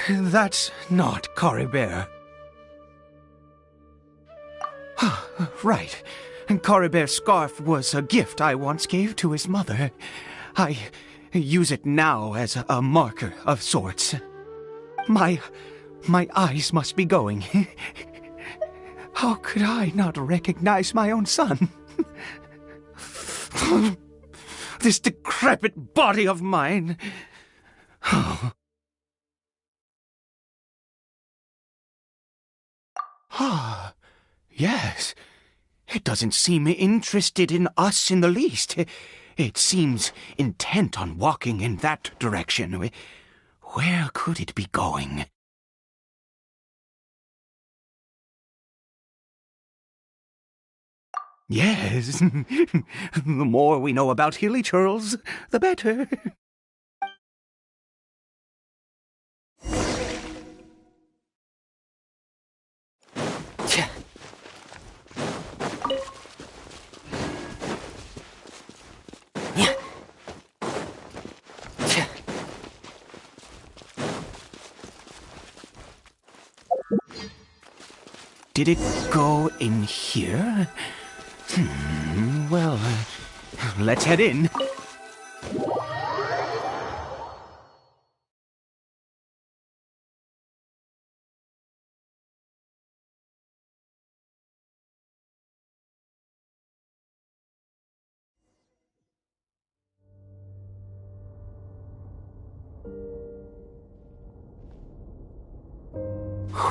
That's not Caribert. Right. Caribert's scarf was a gift I once gave to his mother. I use it now as a marker of sorts. My eyes must be going. How could I not recognize my own son? This decrepit body of mine. Yes. It doesn't seem interested in us in the least. It seems intent on walking in that direction. Where could it be going? Yes. The more we know about Hilly Churls, the better. Did it go in here? Well, let's head in.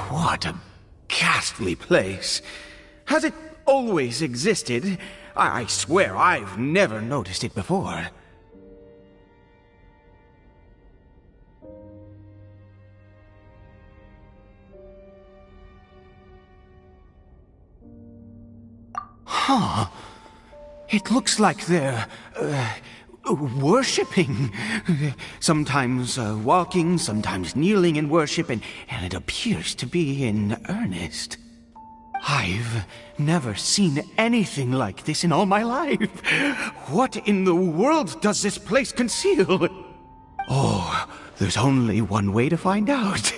What a ghastly place. Has it always existed. I swear I've never noticed it before. Huh. It looks like they're, worshipping. Sometimes walking, sometimes kneeling in worship, and it appears to be in earnest. I've never seen anything like this in all my life. What in the world does this place conceal? Oh, there's only one way to find out.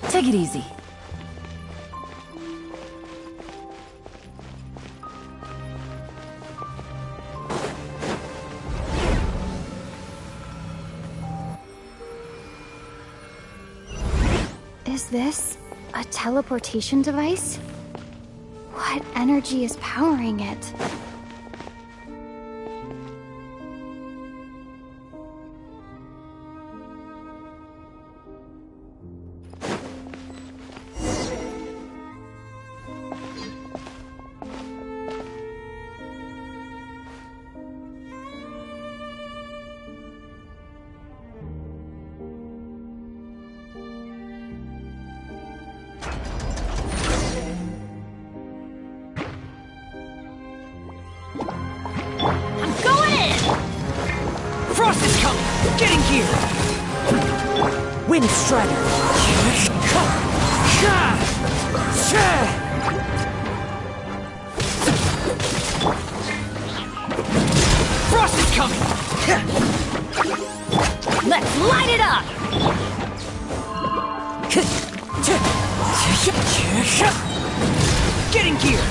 Take it easy. Is this a teleportation device? What energy is powering it? Wind Strider! Frost is coming! Let's light it up! Get in gear!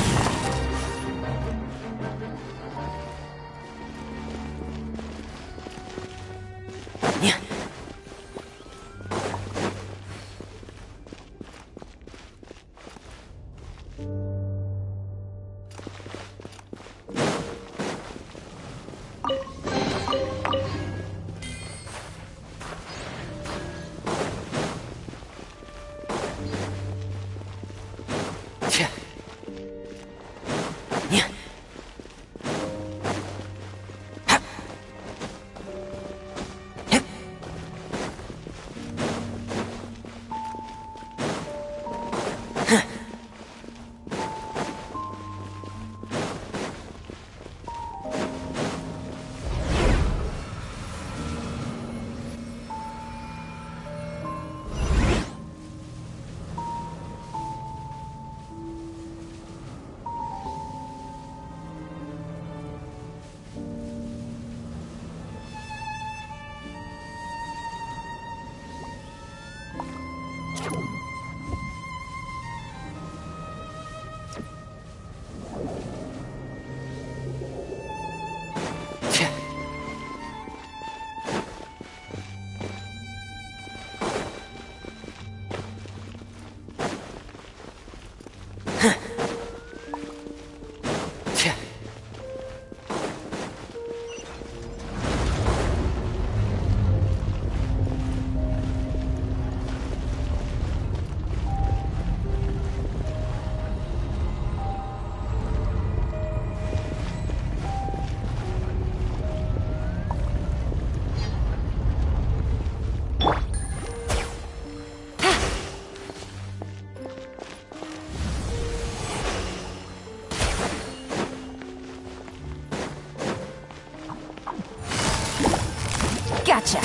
Gotcha.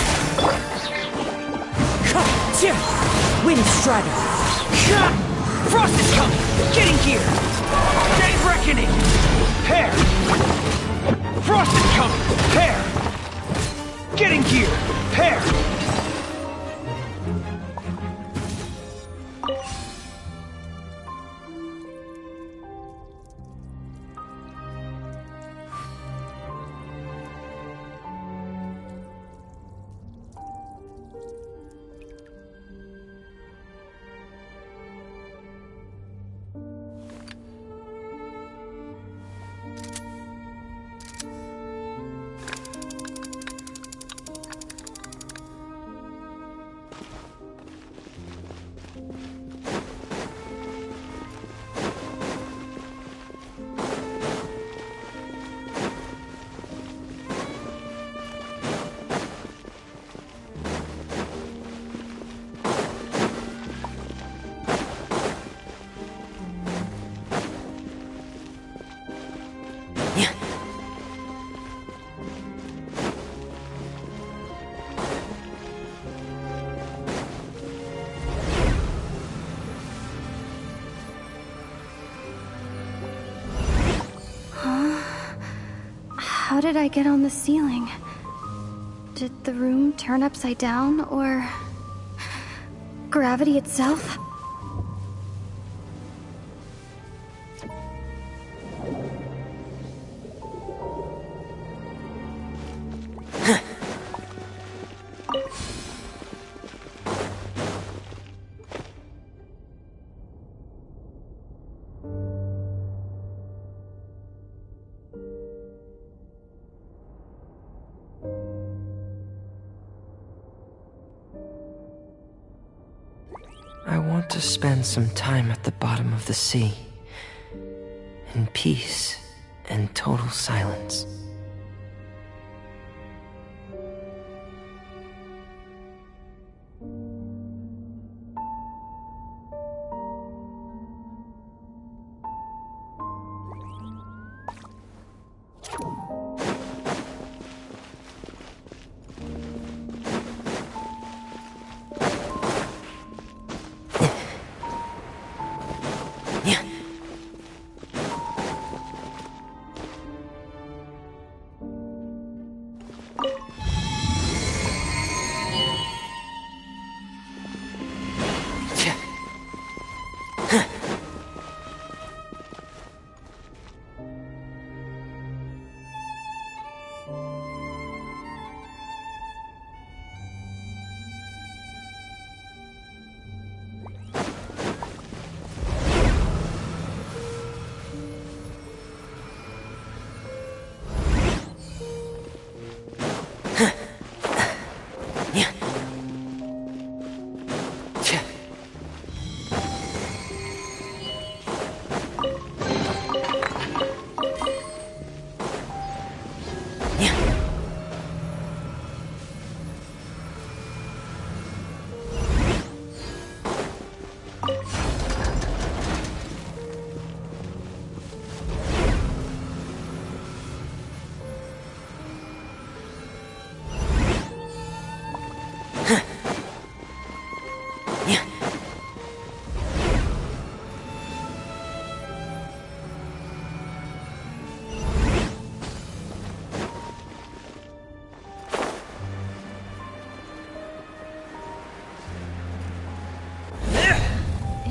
Wind Strider! Frost is coming! Getting gear! Day's Reckoning! Pair! Frost is coming! Pair! Getting gear! Pair! How did I get on the ceiling? Did the room turn upside down, or gravity itself? I want to spend some time at the bottom of the sea, in peace and total silence.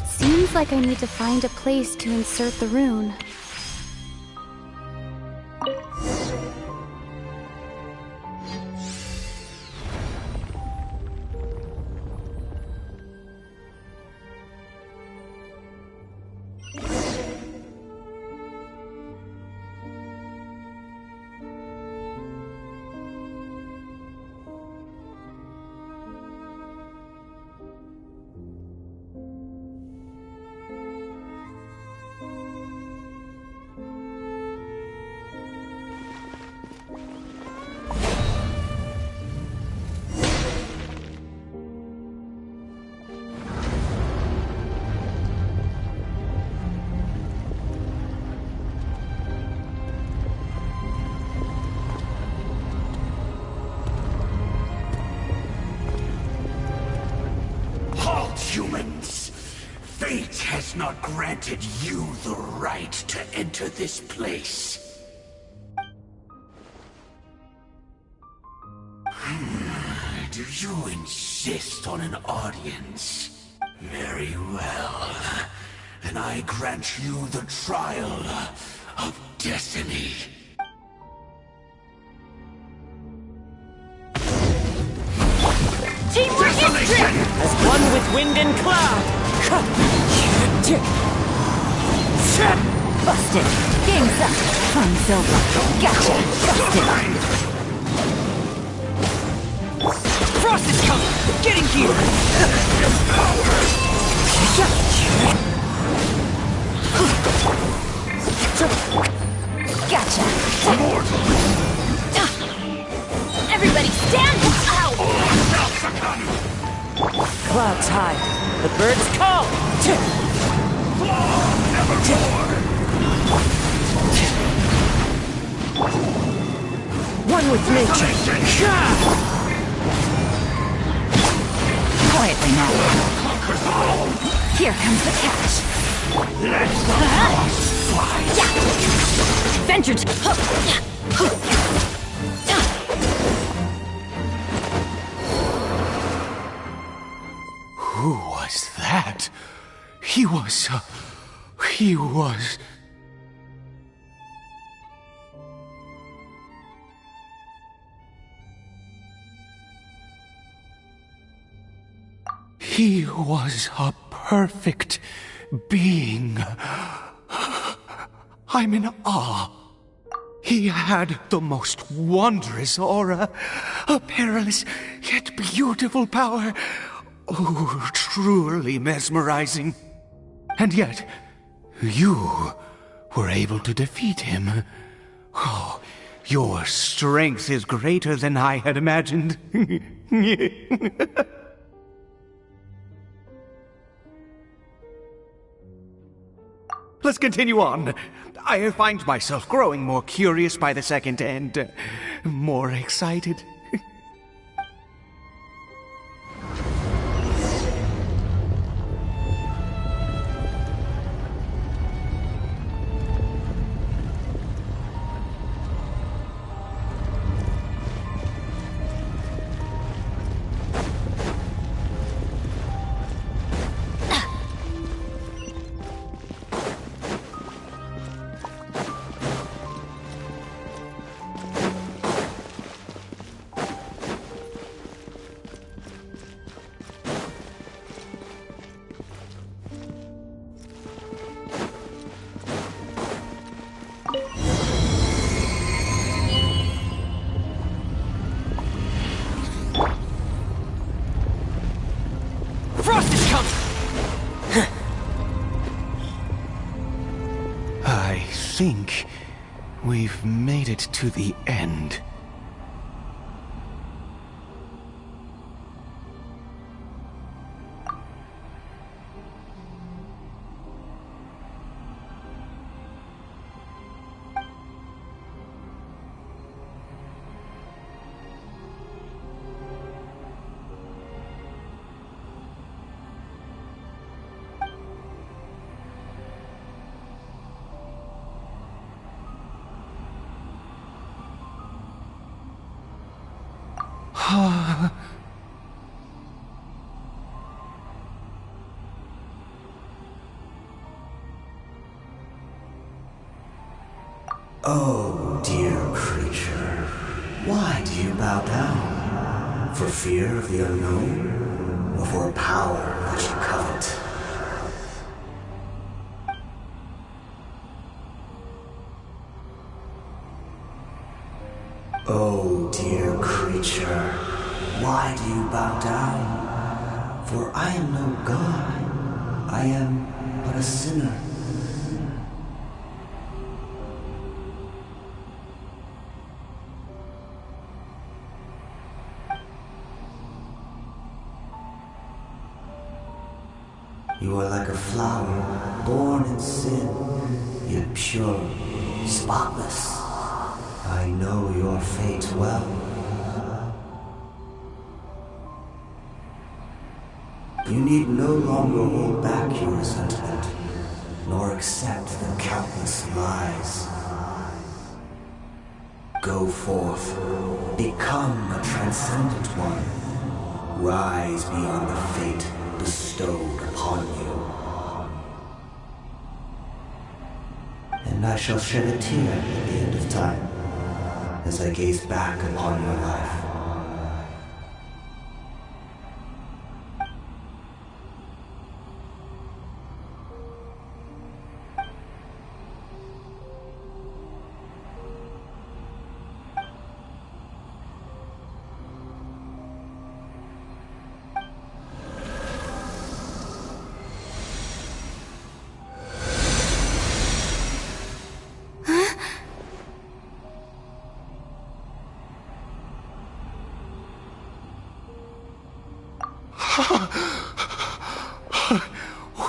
Seems like I need to find a place to insert the rune. humans. Fate has not granted you the right to enter this place. Do you insist on an audience? Very well. Then I grant you the trial of destiny. Teamwork is strength! As one with wind and cloud! Busted! Game's up! Fun's over! Gotcha! Busted! Frost is coming! Getting here! Gotcha! Everybody stand! Ow! Clouds high. The birds call! One with nature. Quietly now. Here comes the catch. Let the frost fly. Vengeance! Who was that? He was... He was a perfect being. I'm in awe. He had the most wondrous aura, a perilous yet beautiful power. Oh, truly mesmerizing. And yet, you were able to defeat him. Oh, your strength is greater than I had imagined. Let's continue on. I find myself growing more curious by the second and more excited. Frost is coming! I think we've made it to the end. Oh, dear creature, why do you bow down? For fear of the unknown? Or for a power that you covet? Oh, dear creature, why do you bow down? For I am no god. I am but a sinner. You are like a flower, born in sin, yet pure, spotless. I know your fate well. You need no longer hold back your resentment, nor accept the countless lies. Go forth, become a transcendent one. Rise beyond the fate bestowed upon you. And I shall shed a tear at the end of time, as I gaze back upon your life.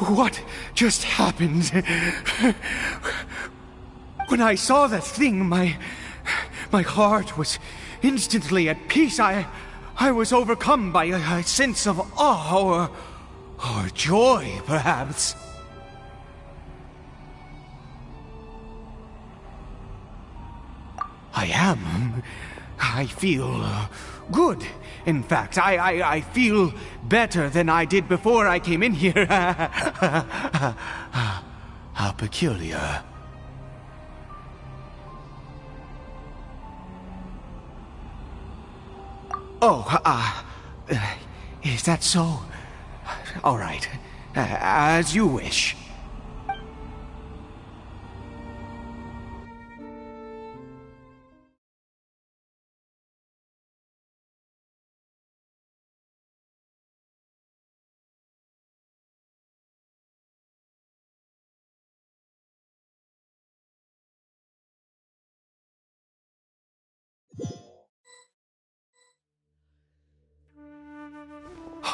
What just happened? When I saw that thing, my heart was instantly at peace. I was overcome by a sense of awe or joy, perhaps. I feel good. In fact, I feel better than I did before I came in here. How peculiar. Oh, is that so? All right. As you wish.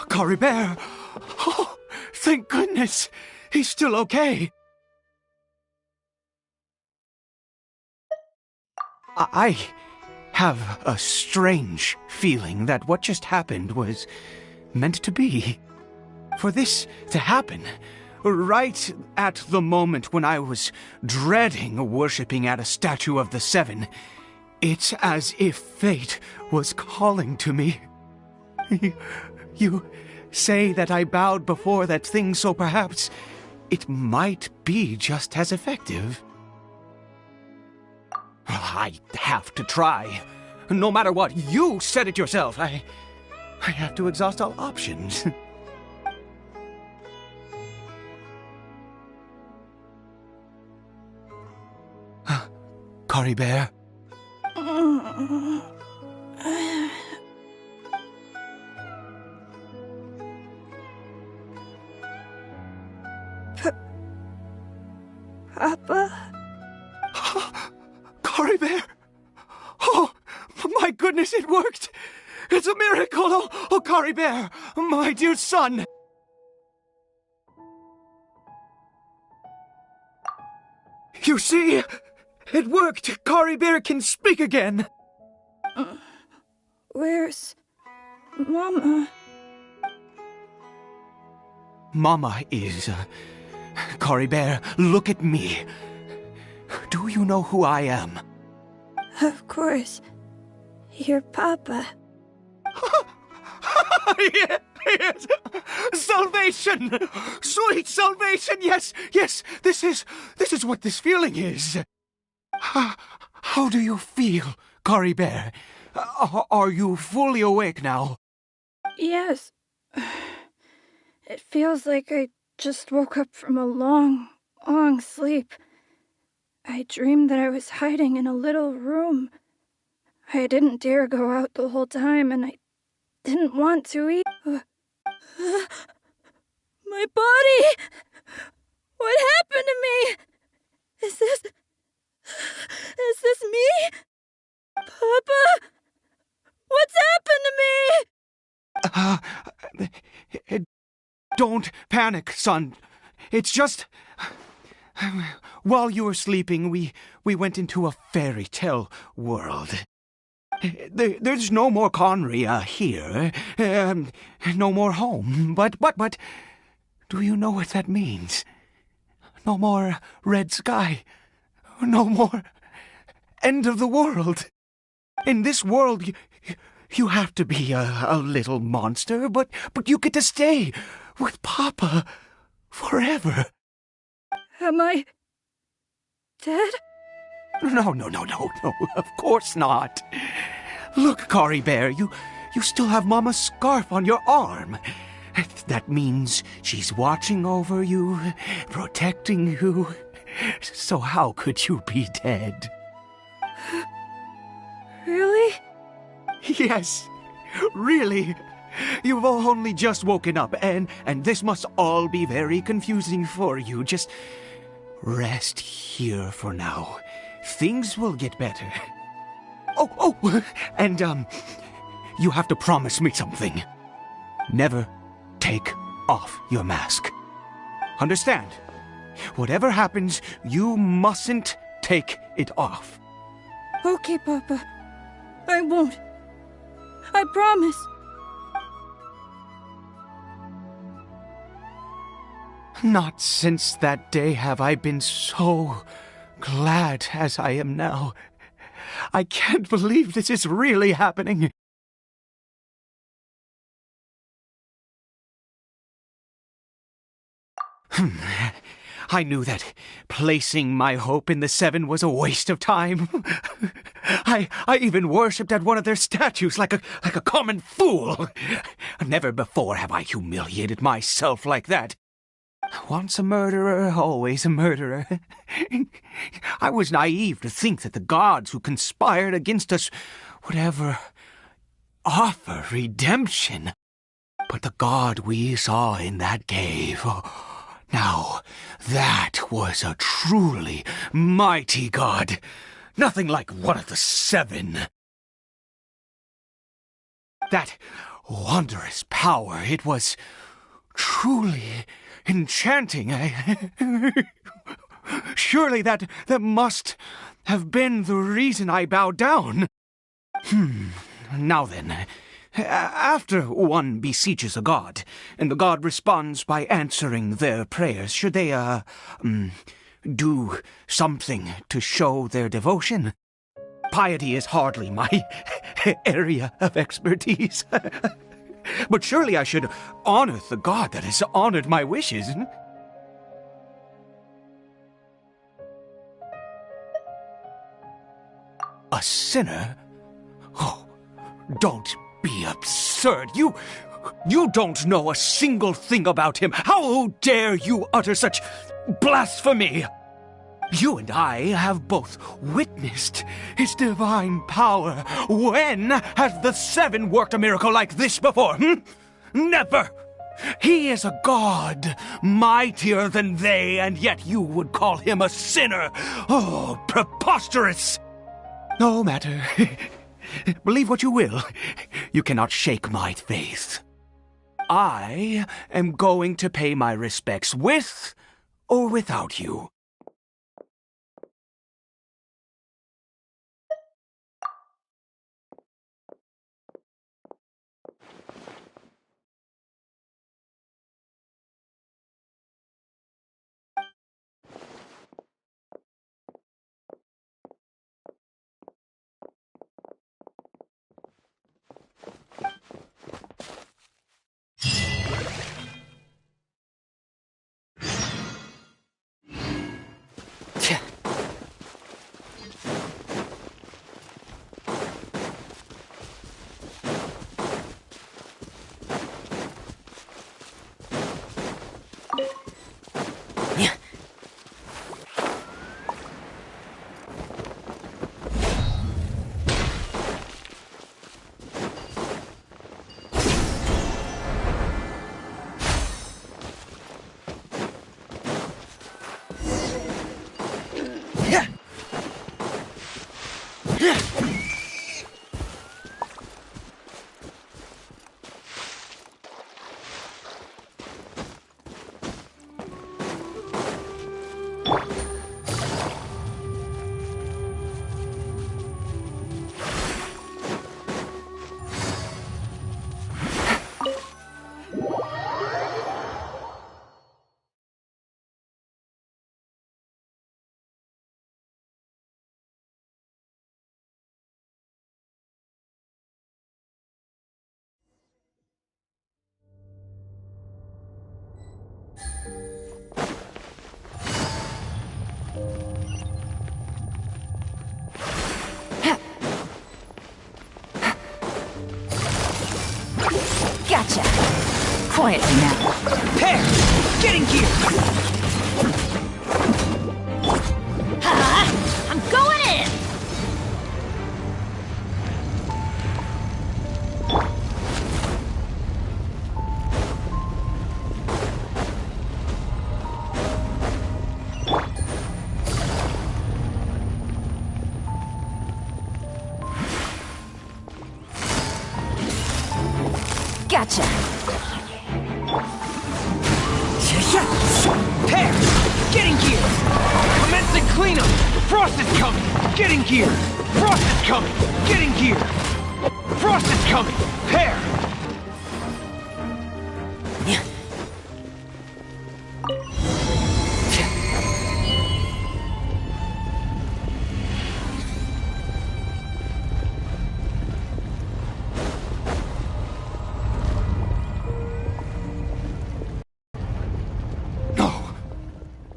Caribert! Oh, thank goodness! He's still okay! I have a strange feeling that what just happened was meant to be. For this to happen, right at the moment when I was dreading worshipping at a statue of the Seven, it's as if fate was calling to me. You say that I bowed before that thing, so perhaps it might be just as effective. I have to try. No matter what, you said it yourself. I have to exhaust all options. Caribert? Papa? Caribert! Oh, my goodness, it worked! It's a miracle! Oh, Caribert, my dear son! You see? It worked! Caribert can speak again! Where's Mama? Mama is... Caribert, look at me. Do you know who I am? Of course. Your Papa. Yes! Salvation! Sweet salvation! Yes! Yes! This is what this feeling is. How do you feel, Caribert? Are you fully awake now? Yes. It feels like I just woke up from a long, long sleep. I dreamed that I was hiding in a little room. I didn't dare go out the whole time, and I didn't want to either. My body! What happened to me? Is this me? Papa? What's happened to me? Don't panic, son. It's just... While you were sleeping, we went into a fairy tale world. There's no more Conria here. No more home. But, do you know what that means? No more red sky. No more end of the world. In this world, you have to be a little monster, but you get to stay with Papa forever. Am I dead? No, of course not. Look, Caribert, you still have Mama's scarf on your arm. That means she's watching over you, protecting you. So how could you be dead? Really? Yes, really. You've only just woken up, and this must all be very confusing for you. Just rest here for now. Things will get better. Oh, and, you have to promise me something. Never take off your mask. Understand? Whatever happens, you mustn't take it off. Okay, Papa. I won't. I promise. Not since that day have I been so glad as I am now. I can't believe this is really happening. I knew that placing my hope in the Seven was a waste of time. I even worshipped at one of their statues like a common fool. Never before have I humiliated myself like that. Once a murderer, always a murderer. I was naive to think that the gods who conspired against us would ever offer redemption. But the god we saw in that cave, now that was a truly mighty god. Nothing like one of the Seven. That wondrous power, it was truly enchanting. Surely that must have been the reason I bowed down. Now then, after one beseeches a god, and the god responds by answering their prayers, should they, do something to show their devotion? Piety is hardly my area of expertise. But surely I should honor the god that has honored my wishes. A sinner? Oh, don't be absurd. You don't know a single thing about him. How dare you utter such blasphemy? You and I have both witnessed his divine power. When has the Seven worked a miracle like this before? Never! He is a god, mightier than they, and yet you would call him a sinner. Oh, preposterous! No matter. Believe what you will. You cannot shake my faith. I am going to pay my respects with or without you. Gotcha. Quietly now. Pear, get in gear. I'm going in. Gotcha. Pear, get in gear. Commencing cleanup. Frost is coming. Get in gear. Frost is coming. Get in gear. Frost is coming. Pear.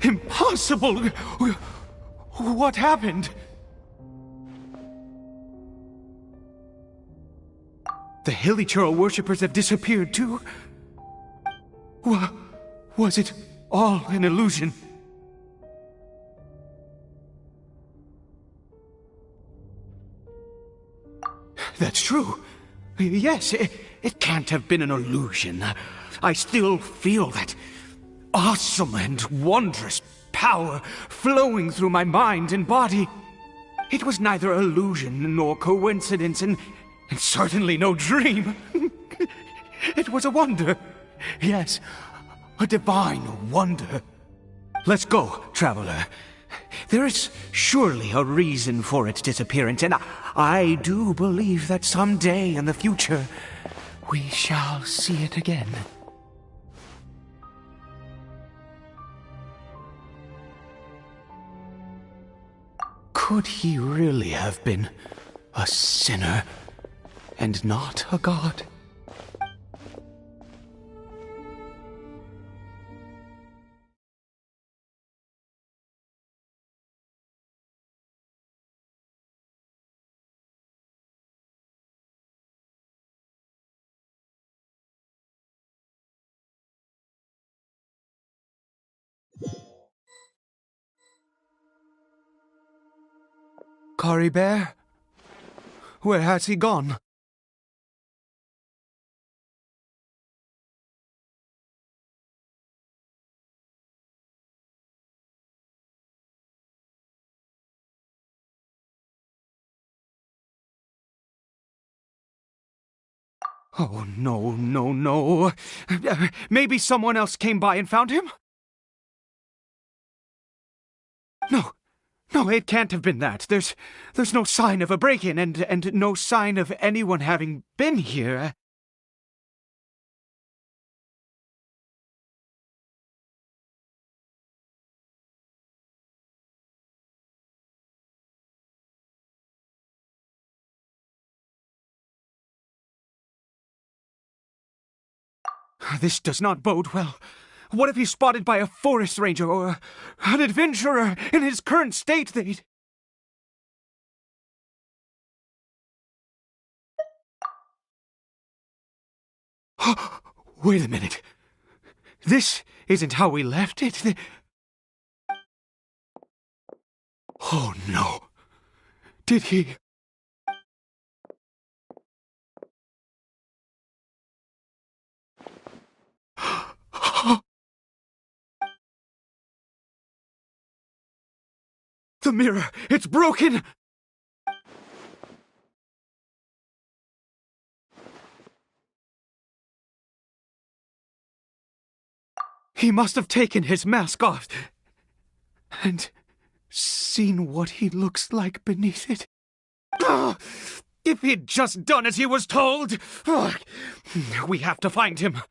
Impossible! What happened? The Hilichurl worshippers have disappeared too? Was it all an illusion? That's true. Yes, it can't have been an illusion. I still feel that awesome and wondrous power flowing through my mind and body. It was neither illusion nor coincidence, and certainly no dream. It was a wonder. Yes, a divine wonder. Let's go, traveler. There is surely a reason for its disappearance, and I do believe that someday in the future we shall see it again. Could he really have been a sinner and not a god? Caribert? Where has he gone? Oh, no, no, no. Maybe someone else came by and found him? No, it can't have been that. There's no sign of a break-in and no sign of anyone having been here. This does not bode well. What if he's spotted by a forest ranger or an adventurer in his current state? Wait a minute. This isn't how we left it. Oh no. Did he... The mirror! It's broken! He must have taken his mask off and seen what he looks like beneath it. If he'd just done as he was told! We have to find him.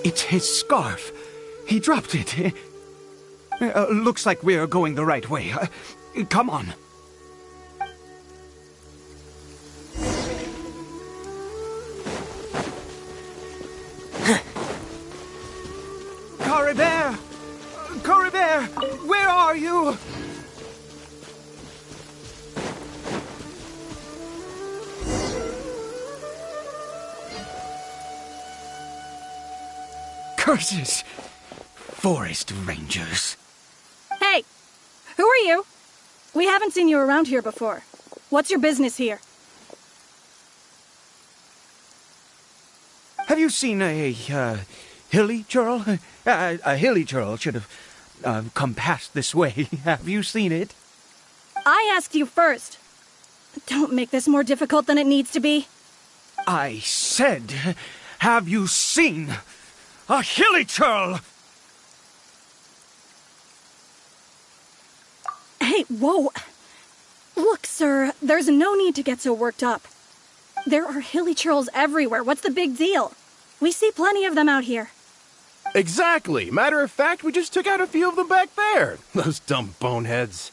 It's his scarf. He dropped it. Looks like we're going the right way. Come on. Caribert! Caribert! Where are you? Curses! Forest rangers. Hey! Who are you? We haven't seen you around here before. What's your business here? Have you seen a hilly churl? A hilly churl should have come past this way. Have you seen it? I asked you first. Don't make this more difficult than it needs to be. I said, have you seen a hilly churl? Hey, whoa. Look, sir, there's no need to get so worked up. There are hilly churls everywhere. What's the big deal? We see plenty of them out here. Exactly. Matter of fact, we just took out a few of them back there. Those dumb boneheads.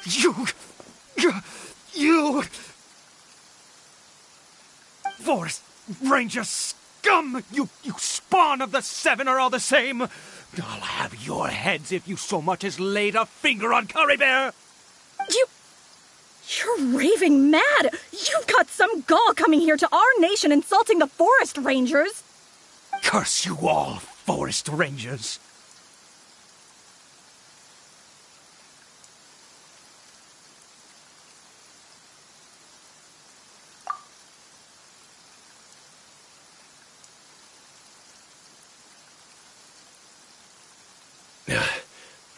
You... Forest Ranger scum! You spawn of the Seven are all the same! I'll have your heads if you so much as laid a finger on Caribert! You're raving mad! You've got some gall coming here to our nation insulting the Forest Rangers! Curse you all, Forest Rangers!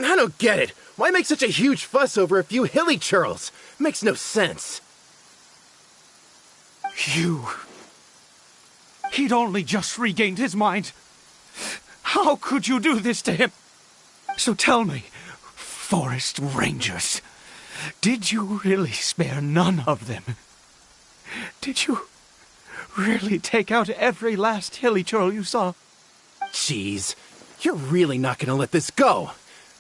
I don't get it. Why make such a huge fuss over a few hilly churls? Makes no sense. He'd only just regained his mind. How could you do this to him? So tell me, Forest Rangers, did you really spare none of them? Did you really take out every last hilly churl you saw? Jeez, you're really not gonna let this go.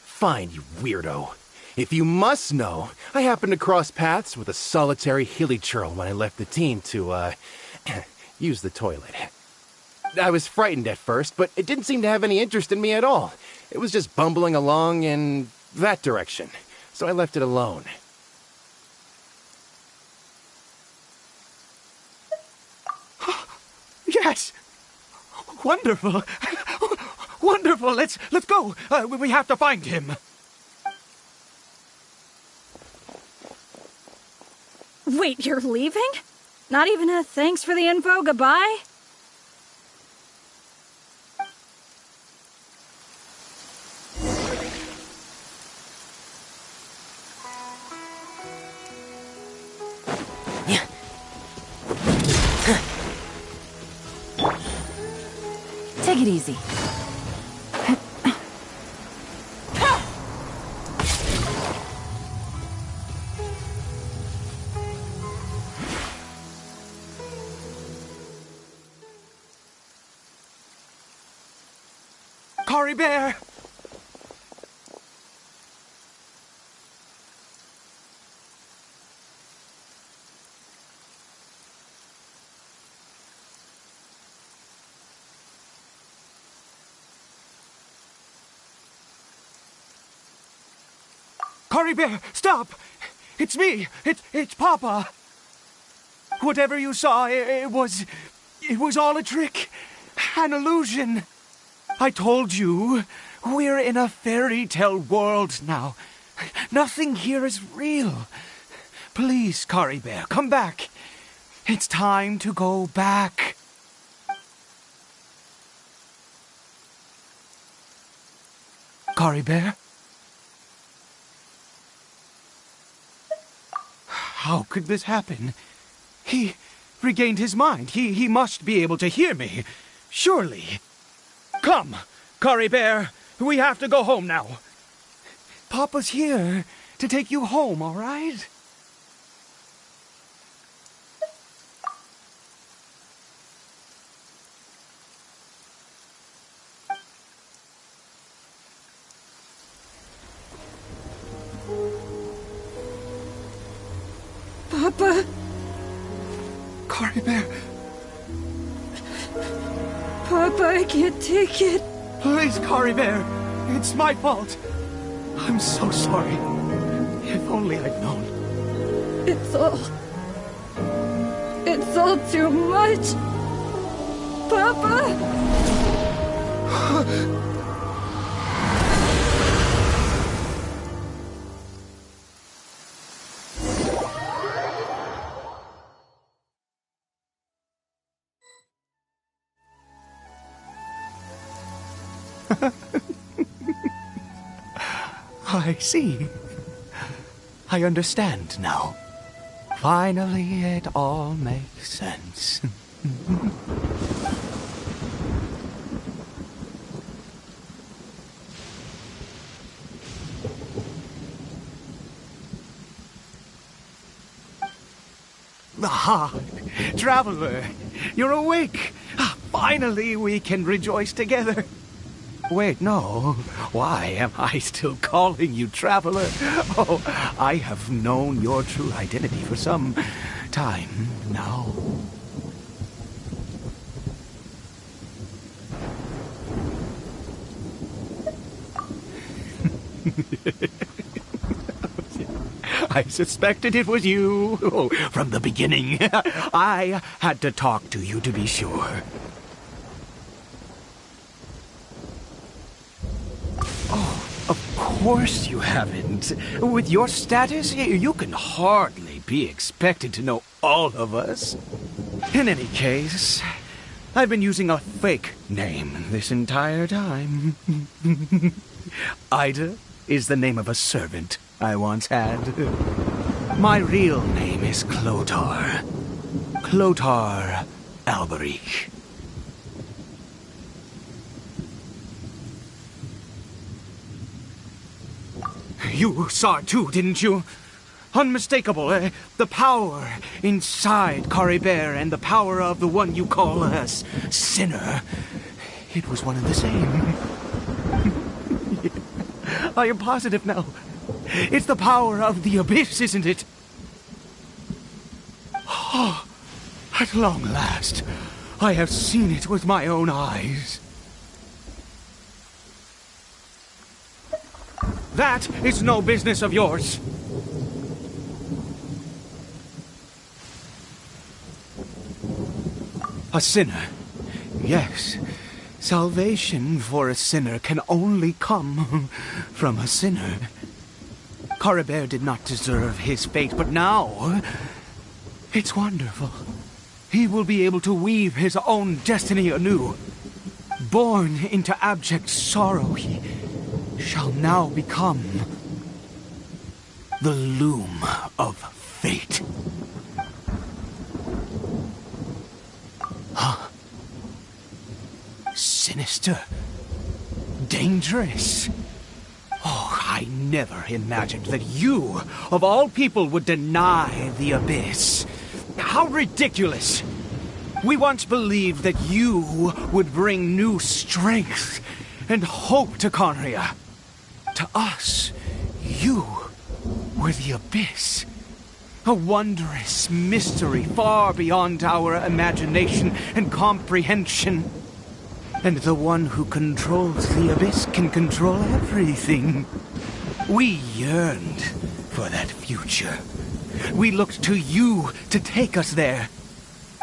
Fine, you weirdo. If you must know, I happened to cross paths with a solitary hilly churl when I left the team to, use the toilet. I was frightened at first, but it didn't seem to have any interest in me at all. It was just bumbling along in that direction, so I left it alone. Yes! Wonderful! Wonderful! Let's go! We have to find him! Wait, you're leaving? Not even a thanks for the info, goodbye? Take it easy. Caribert! Caribert, stop! It's me! It's Papa! Whatever you saw, it was all a trick. An illusion. I told you, we're in a fairy tale world now. Nothing here is real. Please, Caribert, come back. It's time to go back. Caribert? How could this happen? He regained his mind. He must be able to hear me. Surely. Come, Caribert. We have to go home now. Papa's here to take you home, all right? Papa? Caribert. Papa, I can't take it. Please, Caribert. It's my fault. I'm so sorry. If only I'd known. It's all too much. Papa! I see. I understand now. Finally, it all makes sense. Aha! Traveler! You're awake! Finally, we can rejoice together. Wait, no. Why am I still calling you Traveler? Oh, I have known your true identity for some time now. I suspected it was you. Oh, from the beginning. I had to talk to you to be sure. Of course you haven't. With your status, you can hardly be expected to know all of us. In any case, I've been using a fake name this entire time. Ida is the name of a servant I once had. My real name is Clotar. Clotar Alberic. You saw it too, didn't you? Unmistakable, eh? The power inside Caribert and the power of the one you call a sinner. It was one and the same. I am positive now. It's the power of the abyss, isn't it? Oh, at long last, I have seen it with my own eyes. That is no business of yours. A sinner. Yes. Salvation for a sinner can only come from a sinner. Caribert did not deserve his fate, but now it's wonderful. He will be able to weave his own destiny anew. Born into abject sorrow, he shall now become the loom of fate. Huh? Sinister. Dangerous. Oh, I never imagined that you, of all people, would deny the abyss. How ridiculous! We once believed that you would bring new strength and hope to Conria. To us, you were the abyss. A wondrous mystery far beyond our imagination and comprehension. And the one who controls the abyss can control everything. We yearned for that future. We looked to you to take us there.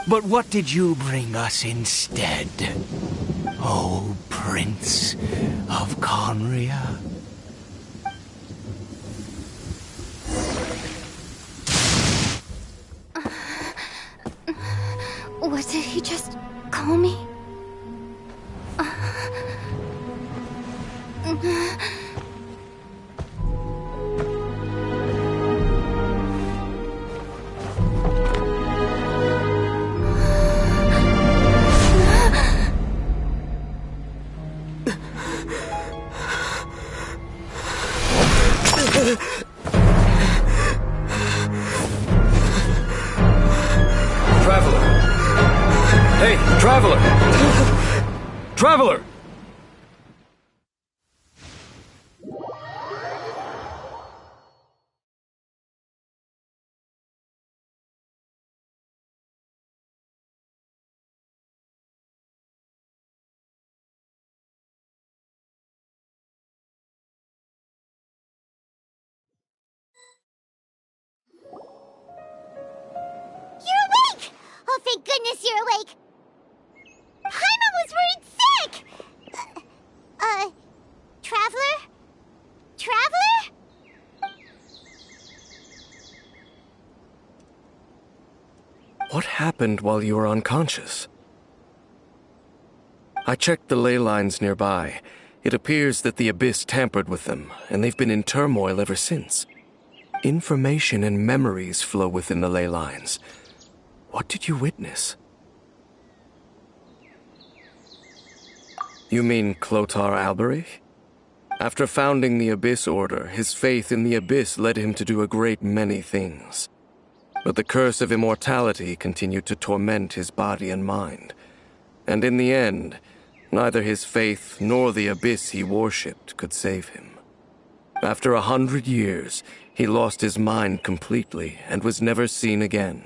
But what did you bring us instead? Oh, Prince of Conria. What did he just call me? Traveler! Hey, Traveler! Traveler! You're awake! Oh, thank goodness you're awake! Paimon was worried sick! Traveler? Traveler? What happened while you were unconscious? I checked the ley lines nearby. It appears that the Abyss tampered with them, and they've been in turmoil ever since. Information and memories flow within the ley lines. What did you witness? You mean Clotar Alberich? After founding the Abyss Order, his faith in the Abyss led him to do a great many things. But the curse of immortality continued to torment his body and mind. And in the end, neither his faith nor the Abyss he worshipped could save him. After 100 years, he lost his mind completely and was never seen again.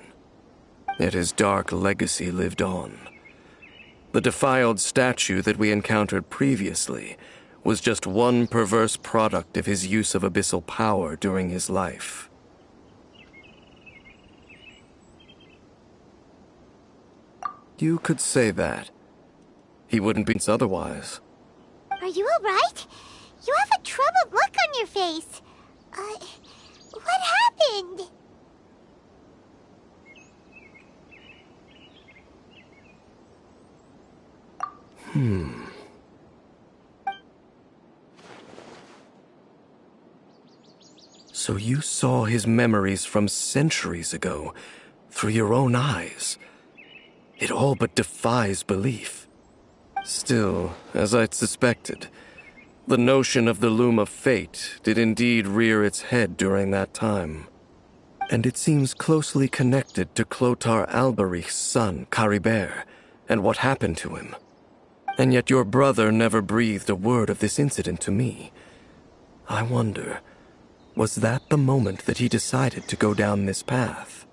Yet his dark legacy lived on. The defiled statue that we encountered previously was just one perverse product of his use of abyssal power during his life. You could say that. He wouldn't be otherwise. Are you alright? You have a troubled look on your face. What happened? So you saw his memories from centuries ago through your own eyes. It all but defies belief. Still, as I'd suspected, the notion of the Loom of Fate did indeed rear its head during that time. And it seems closely connected to Clotar Alberich's son, Caribert, and what happened to him. And yet your brother never breathed a word of this incident to me. I wonder, was that the moment that he decided to go down this path?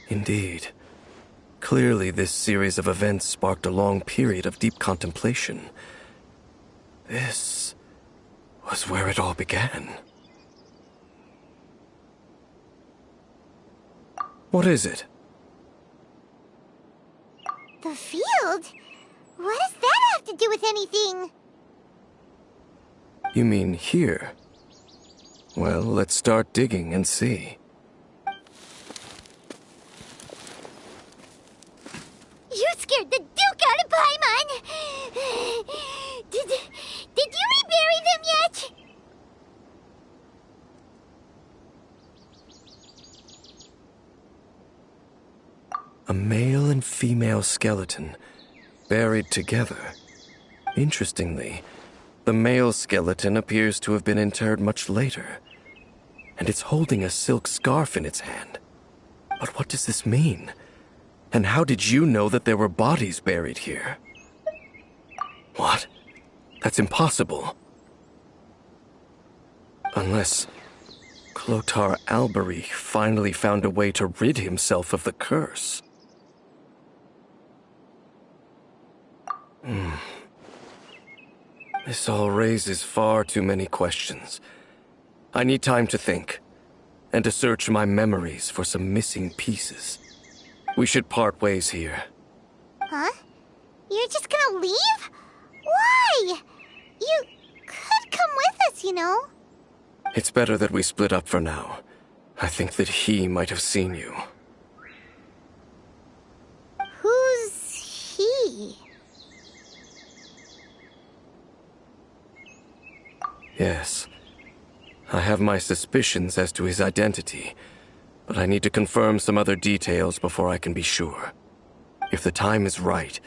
Indeed. Clearly, this series of events sparked a long period of deep contemplation. This was where it all began. What is it? The field? What does that have to do with anything? You mean here? Well, let's start digging and see. You scared the Duke out of Paimon! Did you rebury them yet? A male and female skeleton, buried together. Interestingly, the male skeleton appears to have been interred much later, and it's holding a silk scarf in its hand. But what does this mean? And how did you know that there were bodies buried here? What? That's impossible. Unless Clotar Alberich finally found a way to rid himself of the curse. This all raises far too many questions. I need time to think, and to search my memories for some missing pieces. We should part ways here. Huh? You're just gonna leave? Why? You could come with us, you know. It's better that we split up for now. I think that he might have seen you. Who's he? Yes. I have my suspicions as to his identity, but I need to confirm some other details before I can be sure. If the time is right,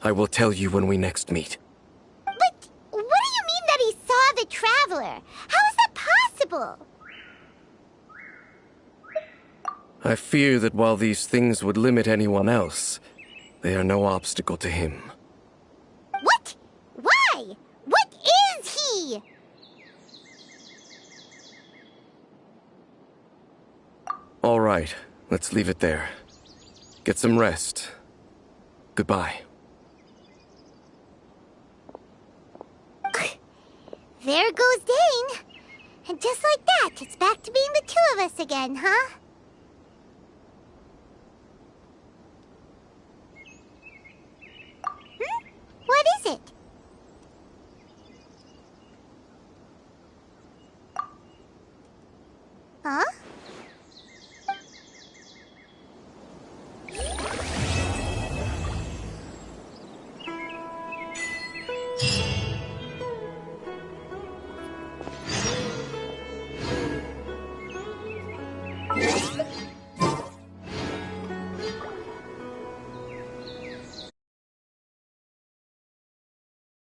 I will tell you when we next meet. But what do you mean that he saw the Traveler? How is that possible? I fear that while these things would limit anyone else, they are no obstacle to him. What? Why? What is he? All right, let's leave it there. Get some rest. Goodbye. There goes Dane. And just like that, it's back to being the two of us again, huh? What is it? Huh?